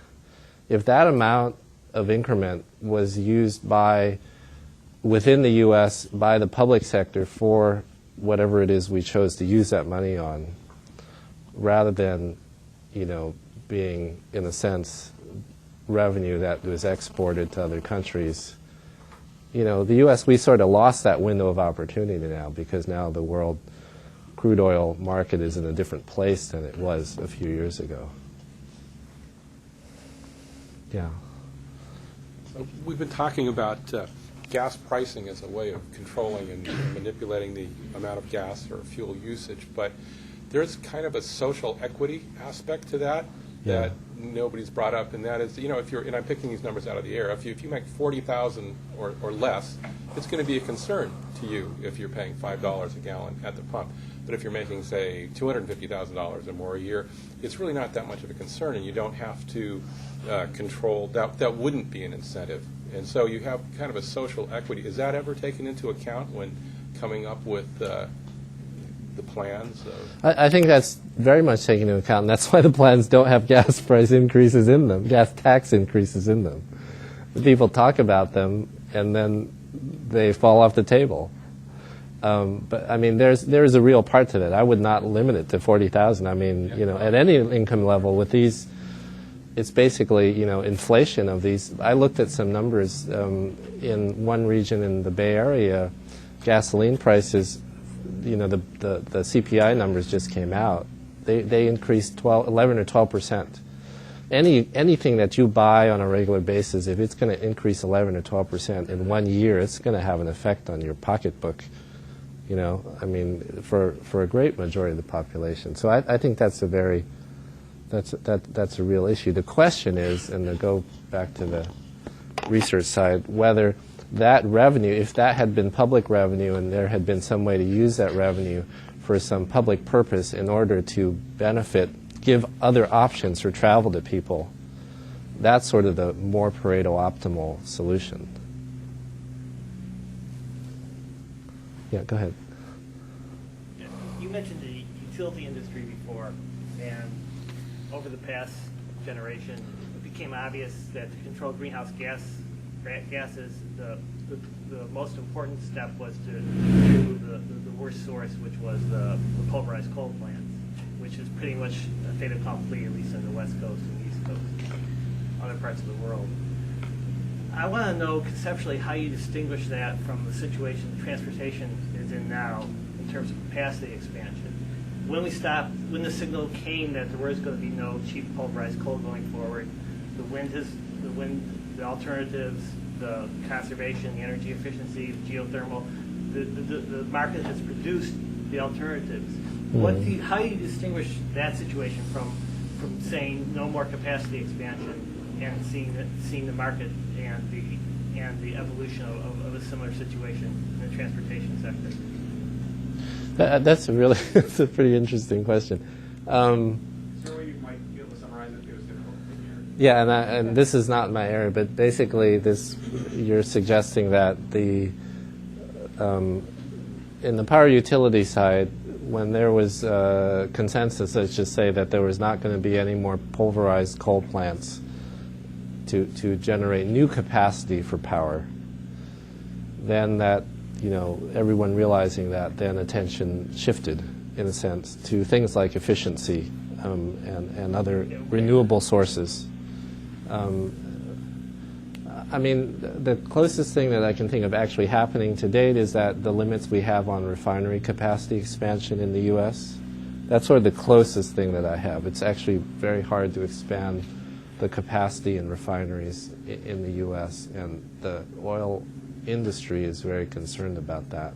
if that amount of increment was used within the U.S. by the public sector for whatever it is we chose to use that money on, rather than, being, in a sense, revenue that was exported to other countries. The U.S., we sort of lost that window of opportunity now, because now the world crude oil market is in a different place than it was a few years ago. Yeah. So we've been talking about gas pricing as a way of controlling and manipulating the amount of gas or fuel usage, but there's kind of a social equity aspect to that. that nobody's brought up, and that is, if you're, and I'm picking these numbers out of the air, if you make 40,000 or less, it's going to be a concern to you if you're paying $5 a gallon at the pump. But if you're making, say, $250,000 or more a year, it's really not that much of a concern, and you don't have to control that. That wouldn't be an incentive, and so you have kind of a social equity. Is that ever taken into account when coming up with the plans? I think that's very much taken into account, and that's why the plans don't have gas price increases in them, gas tax increases in them. The people talk about them, and then they fall off the table. But I mean, there is a real part to that. I would not limit it to 40,000. I mean, at any income level with these, it's basically inflation of these. I looked at some numbers in one region in the Bay Area, gasoline prices. The CPI numbers just came out. They increased 11 or 12%. Anything that you buy on a regular basis, if it's going to increase 11 or 12% in 1 year, it's going to have an effect on your pocketbook. I mean, for a great majority of the population. So I think that's a real issue. The question is, and to go back to the research side, whether that revenue, if that had been public revenue and there had been some way to use that revenue for some public purpose in order to benefit, give other options for travel to people, that's sort of the more Pareto optimal solution. Yeah, go ahead. You mentioned the utility industry before, and over the past generation, it became obvious that to control greenhouse gases, the most important step was to do the worst source, which was the pulverized coal plants, which is pretty much a fait accompli, at least on the West Coast and the East Coast, other parts of the world. I want to know conceptually how you distinguish that from the situation the transportation is in now in terms of capacity expansion. When the signal came that there was going to be no cheap pulverized coal going forward, the alternatives, the conservation, the energy efficiency, the geothermal, the market has produced the alternatives. How do you distinguish that situation from saying no more capacity expansion and seeing the market and the evolution of a similar situation in the transportation sector? That's that's a pretty interesting question. Is there a way you might be able to summarize it? It was difficult to hear. Yeah, and this is not my area, but basically you're suggesting that in the power utility side, when there was consensus, let's just say that there was not going to be any more pulverized coal plants to generate new capacity for power, then that, everyone realizing that, then attention shifted, in a sense, to things like efficiency and other renewable sources. I mean, the closest thing that I can think of actually happening to date is that the limits we have on refinery capacity expansion in the U.S., that's sort of the closest thing that I have. It's actually very hard to expand the capacity in refineries in the U.S., and the oil industry is very concerned about that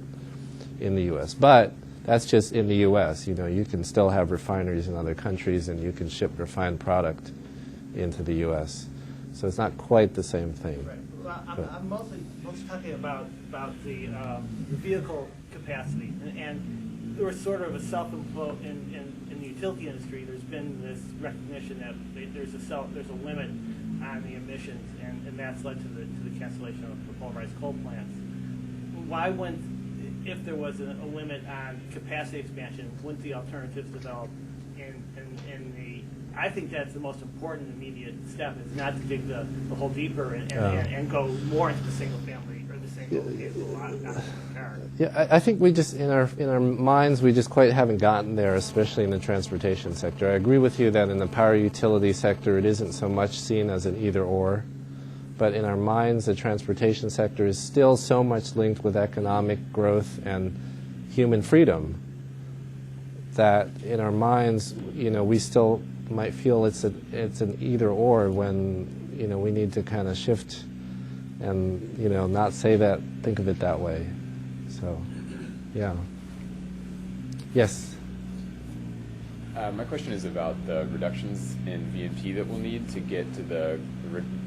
in the U.S. But that's just in the U.S. You can still have refineries in other countries, and you can ship refined product into the U.S. So it's not quite the same thing. Right. Well, I'm mostly talking about the vehicle capacity, and there was sort of a self-imposed in the utility industry. There's been this recognition that there's a limit on the emissions, and that's led to the cancellation of the pulverized coal plants. Why wouldn't, if there was a limit on capacity expansion, wouldn't the alternatives develop in the? I think that's the most important immediate step, is not to dig the hole deeper and go more into the single family or the single vehicle, not the car. Yeah, I think we just, in our minds, we just quite haven't gotten there, especially in the transportation sector. I agree with you that in the power utility sector, it isn't so much seen as an either-or. But in our minds, the transportation sector is still so much linked with economic growth and human freedom that in our minds, we still might feel it's an either-or when, we need to kind of shift and, not think of it that way. So, yeah. Yes? My question is about the reductions in VMT that we'll need to get to the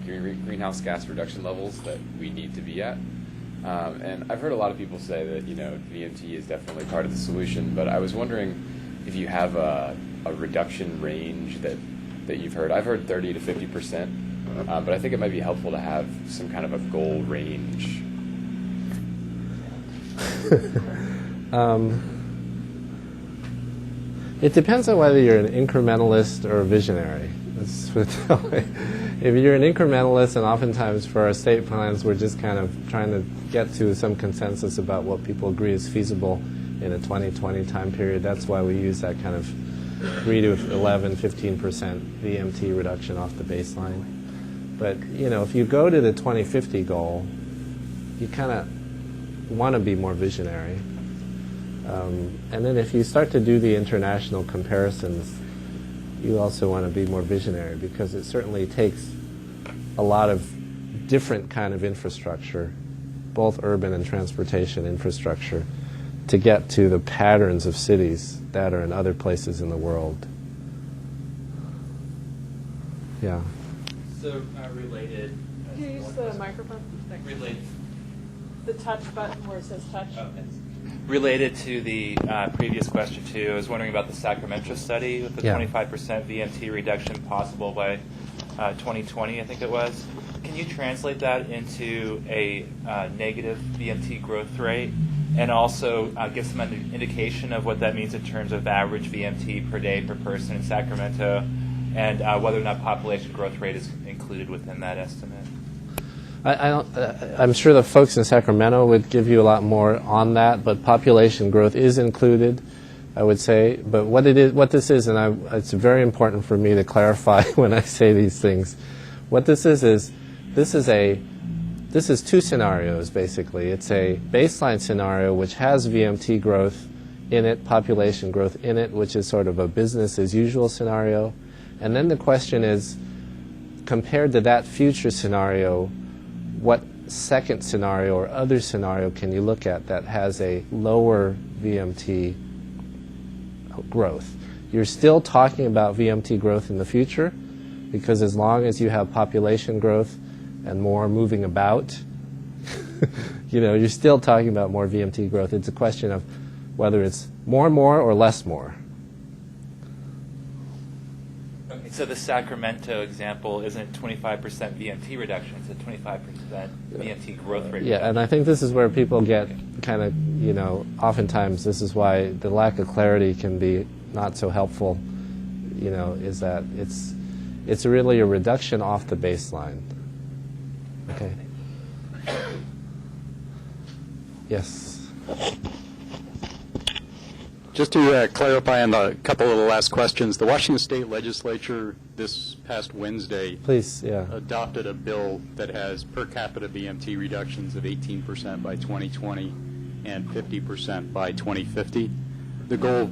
greenhouse gas reduction levels that we need to be at. And I've heard a lot of people say that, VMT is definitely part of the solution, but I was wondering if you have a reduction range that you've heard. I've heard 30 to 50%, but I think it might be helpful to have some kind of a goal range. It depends on whether you're an incrementalist or a visionary. Let's put it that way. If you're an incrementalist, and oftentimes for our state plans, we're just kind of trying to get to some consensus about what people agree is feasible in a 2020 time period. That's why we use that kind of 3 to 11, 15% VMT reduction off the baseline. But, if you go to the 2050 goal, you kind of want to be more visionary. And then if you start to do the international comparisons, you also want to be more visionary, because it certainly takes a lot of different kind of infrastructure, both urban and transportation infrastructure, to get to the patterns of cities that are in other places in the world. Yeah. So related. Can you use the microphone? Related. The touch button where it says touch. Okay. Related to the previous question too, I was wondering about the Sacramento study with the 25% VMT reduction possible by 2020, I think it was. Can you translate that into a negative VMT growth rate, and also give some indication of what that means in terms of average VMT per day per person in Sacramento, and whether or not population growth rate is included within that estimate? I'm sure the folks in Sacramento would give you a lot more on that, but population growth is included, I would say. But what this is, and it's very important for me to clarify when I say these things. What this is this is two scenarios basically. It's a baseline scenario which has VMT growth in it, population growth in it, which is sort of a business as usual scenario. And then the question is, compared to that future scenario, what second scenario or other scenario can you look at that has a lower VMT growth? You're still talking about VMT growth in the future, because as long as you have population growth and more moving about, you're still talking about more VMT growth. It's a question of whether it's more or less more. So the Sacramento example isn't 25% VMT reduction, it's a 25% VMT growth rate Yeah, reduction. and I think this is where people get kind of, oftentimes this is why the lack of clarity can be not so helpful, is that it's really a reduction off the baseline. Okay. Yes. Just to clarify on a couple of the last questions, the Washington State Legislature this past Wednesday adopted a bill that has per capita VMT reductions of 18% by 2020 and 50% by 2050. The goal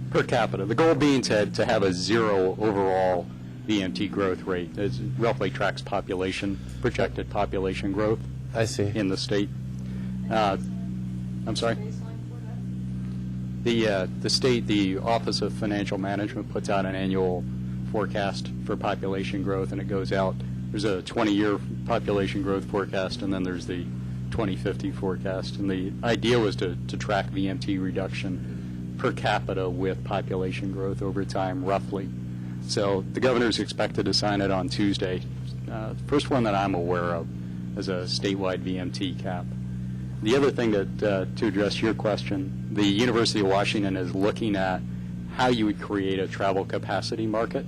per capita, the goal being to have a zero overall VMT growth rate. It roughly tracks projected population growth. I see. In the state. I'm sorry? The Office of Financial Management puts out an annual forecast for population growth, and it goes out. There's a 20-year population growth forecast, and then there's the 2050 forecast. And the idea was to track VMT reduction per capita with population growth over time, roughly. So the governor's expected to sign it on Tuesday. First one that I'm aware of is a statewide VMT cap. The other thing that, to address your question, the University of Washington is looking at how you would create a travel capacity market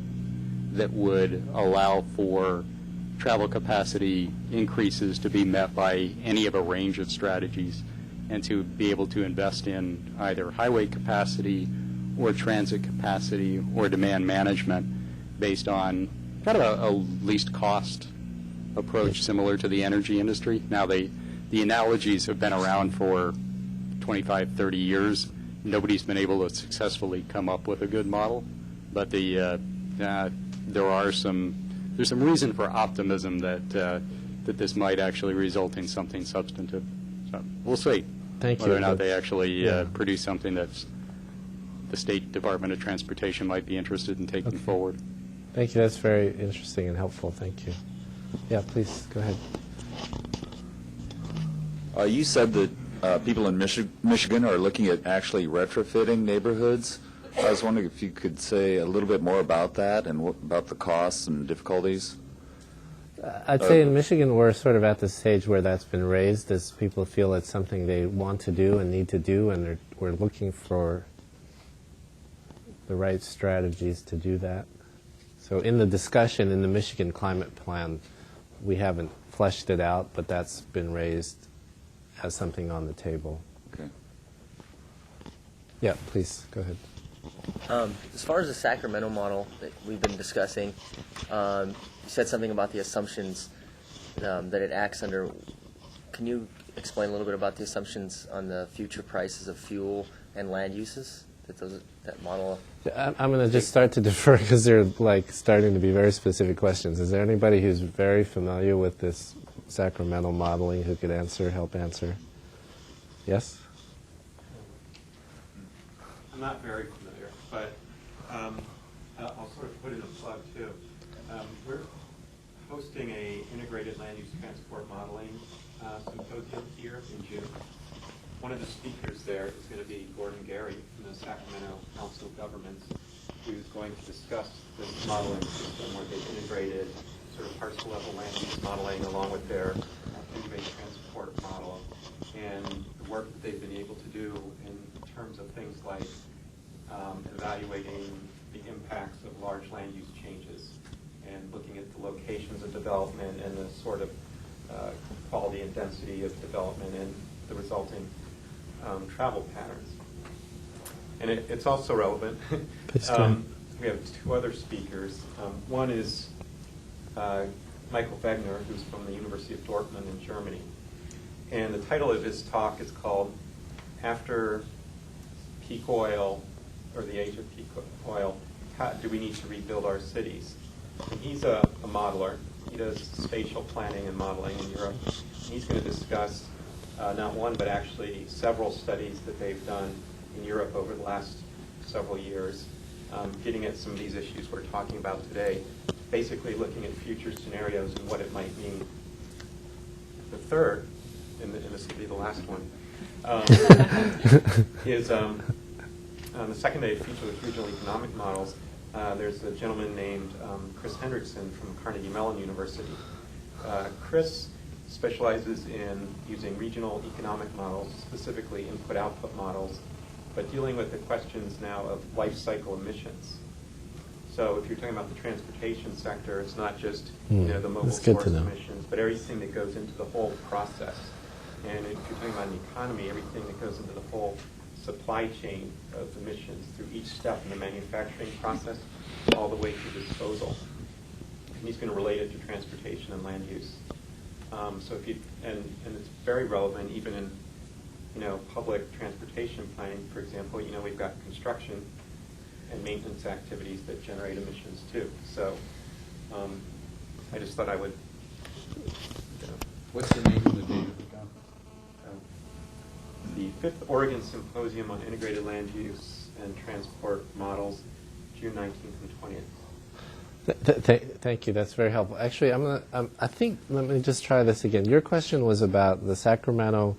that would allow for travel capacity increases to be met by any of a range of strategies, and to be able to invest in either highway capacity or transit capacity or demand management based on kind of a least cost approach similar to the energy industry. Now, the analogies have been around for 25, 30 years. Nobody's been able to successfully come up with a good model, but there's some reason for optimism that this might actually result in something substantive. So we'll see Thank whether you. or not they actually produce something that's the State Department of Transportation might be interested in taking forward. Thank you. That's very interesting and helpful. Thank you. Yeah, please go ahead. You said that people in Michigan are looking at actually retrofitting neighborhoods. I was wondering if you could say a little bit more about that and about the costs and difficulties. I'd say in Michigan we're sort of at the stage where that's been raised as people feel it's something they want to do and need to do, and we're looking for the right strategies to do that. So in the discussion in the Michigan Climate Plan, we haven't fleshed it out, but that's been raised as something on the table. Okay. Yeah, please, go ahead. As far as the Sacramento model that we've been discussing, you said something about the assumptions that it acts under. Can you explain a little bit about the assumptions on the future prices of fuel and land uses that model? I'm going to just start to defer because they're like starting to be very specific questions. Is there anybody who's very familiar with this Sacramento modeling who could help answer? Yes? I'm not very familiar, but I'll sort of put in a plug too. We're hosting a integrated land use transport modeling symposium here in June. One of the speakers there is going to be Gordon Gary from the Sacramento Council of Governments, who's going to discuss this modeling system where they've integrated sort of parcel level land use modeling along with their integrated transport model, and the work that they've been able to do in terms of things like evaluating the impacts of large land use changes and looking at the locations of development and the sort of quality and density of development and the resulting travel patterns. And it's also relevant. We have two other speakers. One is Michael Wegner, who's from the University of Dortmund in Germany. And the title of his talk is called After Peak Oil, or the Age of Peak Oil, How Do We Need to Rebuild Our Cities? And he's a modeler. He does spatial planning and modeling in Europe. And he's going to discuss not one, but actually several studies that they've done in Europe over the last several years, getting at some of these issues we're talking about today, basically looking at future scenarios and what it might mean. The third, and this will be the last one, is on the second day of Future with Regional Economic Models. There's a gentleman named Chris Hendrickson from Carnegie Mellon University. Chris specializes in using regional economic models, specifically input-output models, but dealing with the questions now of life cycle emissions. So if you're talking about the transportation sector, it's not just the mobile source emissions, but everything that goes into the whole process. And if you're talking about an economy, everything that goes into the whole supply chain of emissions through each step in the manufacturing process all the way to disposal. And he's going to relate it to transportation and land use. So if you and it's very relevant even in public transportation planning, for example. We've got construction and maintenance activities that generate emissions too. So I just thought I would. What's the name of the date of the conference? The 5th Oregon Symposium on Integrated Land Use and Transport Models, June 19th and 20th. Thank you. That's very helpful. Actually, I think, let me just try this again. Your question was about the Sacramento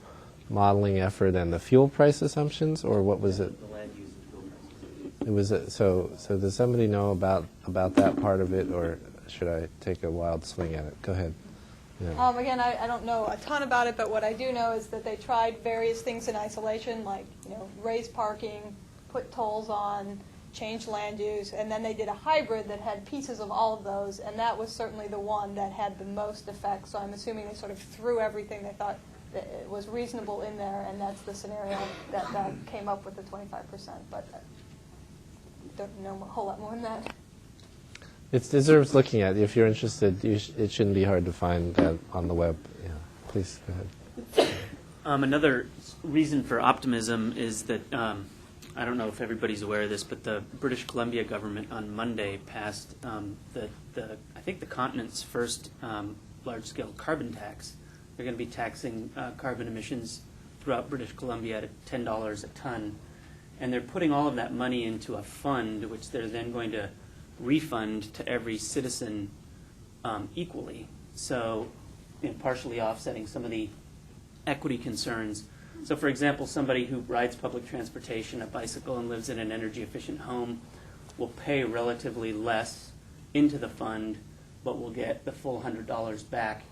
modeling effort and the fuel price assumptions, or what was it? The land use and fuel prices. It was so does somebody know about that part of it, or should I take a wild swing at it? Go ahead. Yeah. Again, I don't know a ton about it, but what I do know is that they tried various things in isolation, like raise parking, put tolls on, change land use, and then they did a hybrid that had pieces of all of those, and that was certainly the one that had the most effect. So I'm assuming they sort of threw everything they thought that it was reasonable in there, and that's the scenario that came up with the 25%. But I don't know a whole lot more than that. It deserves looking at. If you're interested, it shouldn't be hard to find that on the web. Yeah, please go ahead. Another reason for optimism is that I don't know if everybody's aware of this, but the British Columbia government on Monday passed I think the continent's first large-scale carbon tax. They're going to be taxing carbon emissions throughout British Columbia at $10 a ton. and they're putting all of that money into a fund, which they're then going to refund to every citizen equally. So, partially offsetting some of the equity concerns. So, for example, somebody who rides public transportation, a bicycle, and lives in an energy-efficient home will pay relatively less into the fund, but will get the full $100 back.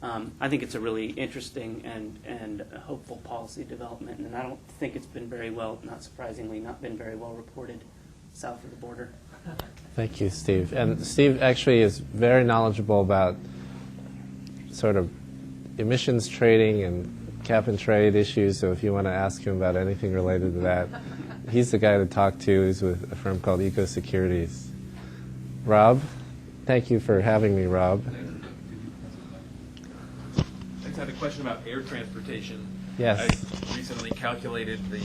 I think it's a really interesting and hopeful policy development, and I don't think it's been very well, not surprisingly, not been very well reported south of the border. Thank you, Steve. And Steve actually is very knowledgeable about sort of emissions trading and cap and trade issues, so if you want to ask him about anything related to that, he's the guy to talk to. He's with a firm called Eco Securities. Rob, thank you for having me, Rob. I just had a question about air transportation. Yes. I recently calculated the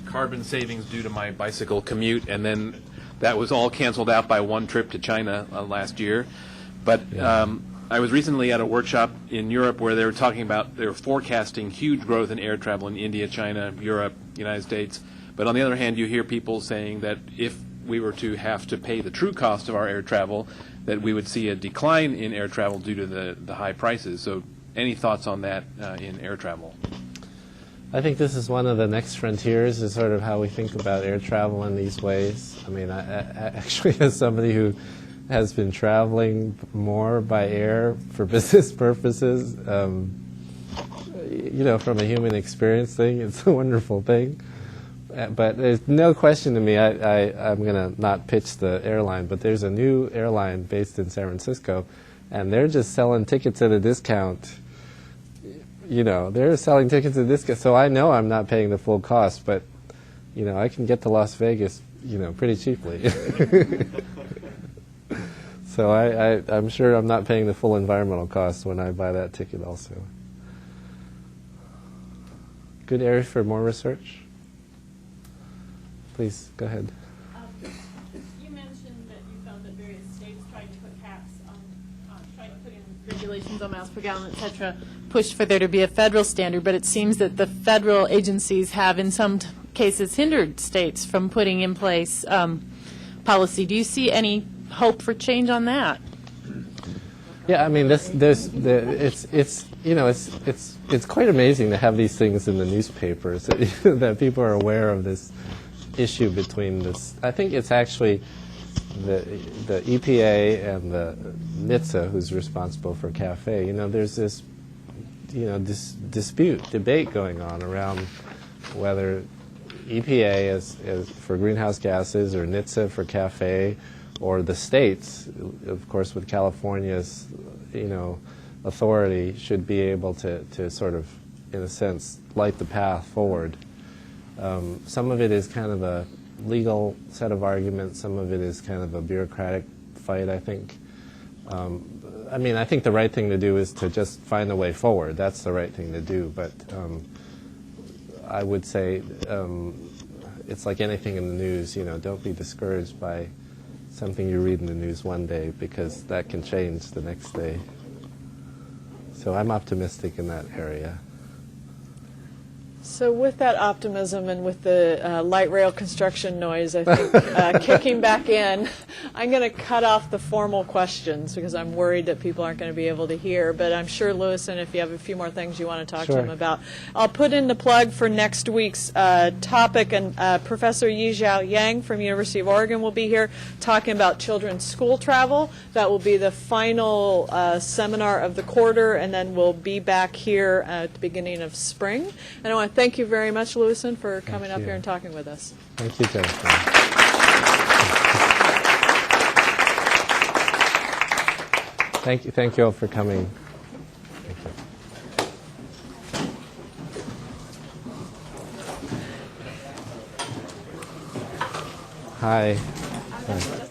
carbon savings due to my bicycle commute, and then that was all canceled out by one trip to China last year. But I was recently at a workshop in Europe where they were talking about, they were forecasting huge growth in air travel in India, China, Europe, United States. But on the other hand, you hear people saying that if we were to have to pay the true cost of our air travel, that we would see a decline in air travel due to the high prices. So any thoughts on that in air travel? I think this is one of the next frontiers, is sort of how we think about air travel in these ways. I mean, I actually, as somebody who has been traveling more by air for business purposes, you know, from a human experience thing, it's a wonderful thing. But there's no question to me, I'm going to not pitch the airline, but there's a new airline based in San Francisco, and they're just selling tickets at a discount. You know, they're selling tickets at a discount, so I know I'm not paying the full cost, but, you know, I can get to Las Vegas, you know, pretty cheaply. So I'm sure I'm not paying the full environmental cost when I buy that ticket also. Good area for more research? Please, go ahead. You mentioned that you found that various states tried to put caps on, tried to put in regulations on miles per gallon, et cetera, pushed for there to be a federal standard, but it seems that the federal agencies have, in some cases, hindered states from putting in place policy. Do you see any hope for change on that? Yeah, I mean, it's quite amazing to have these things in the newspapers that people are aware of this issue between this. I think it's actually the EPA and the NHTSA who's responsible for CAFE. You know, there's this, you know, this debate going on around whether EPA is for greenhouse gases or NHTSA for CAFE, or the states, of course, with California's, you know, authority, should be able to sort of, in a sense, light the path forward. Some of it is kind of a legal set of arguments. Some of it is kind of a bureaucratic fight, I think. I mean, I think the right thing to do is to just find a way forward. That's the right thing to do. But I would say it's like anything in the news, you know, don't be discouraged by something you read in the news one day, because that can change the next day. So I'm optimistic in that area. So with that optimism and with the light rail construction noise, I think, kicking back in, I'm going to cut off the formal questions because I'm worried that people aren't going to be able to hear. But I'm sure, Lewison, if you have a few more things you want to talk to him about. I'll put in the plug for next week's topic, and Professor Yijiao Yang from University of Oregon will be here talking about children's school travel. That will be the final seminar of the quarter, and then we'll be back here at the beginning of spring. And I want to thank you very much, Lewison, for coming up here and talking with us. Thank you, Jennifer. Thank you all for coming. Thank you. Hi. Hi.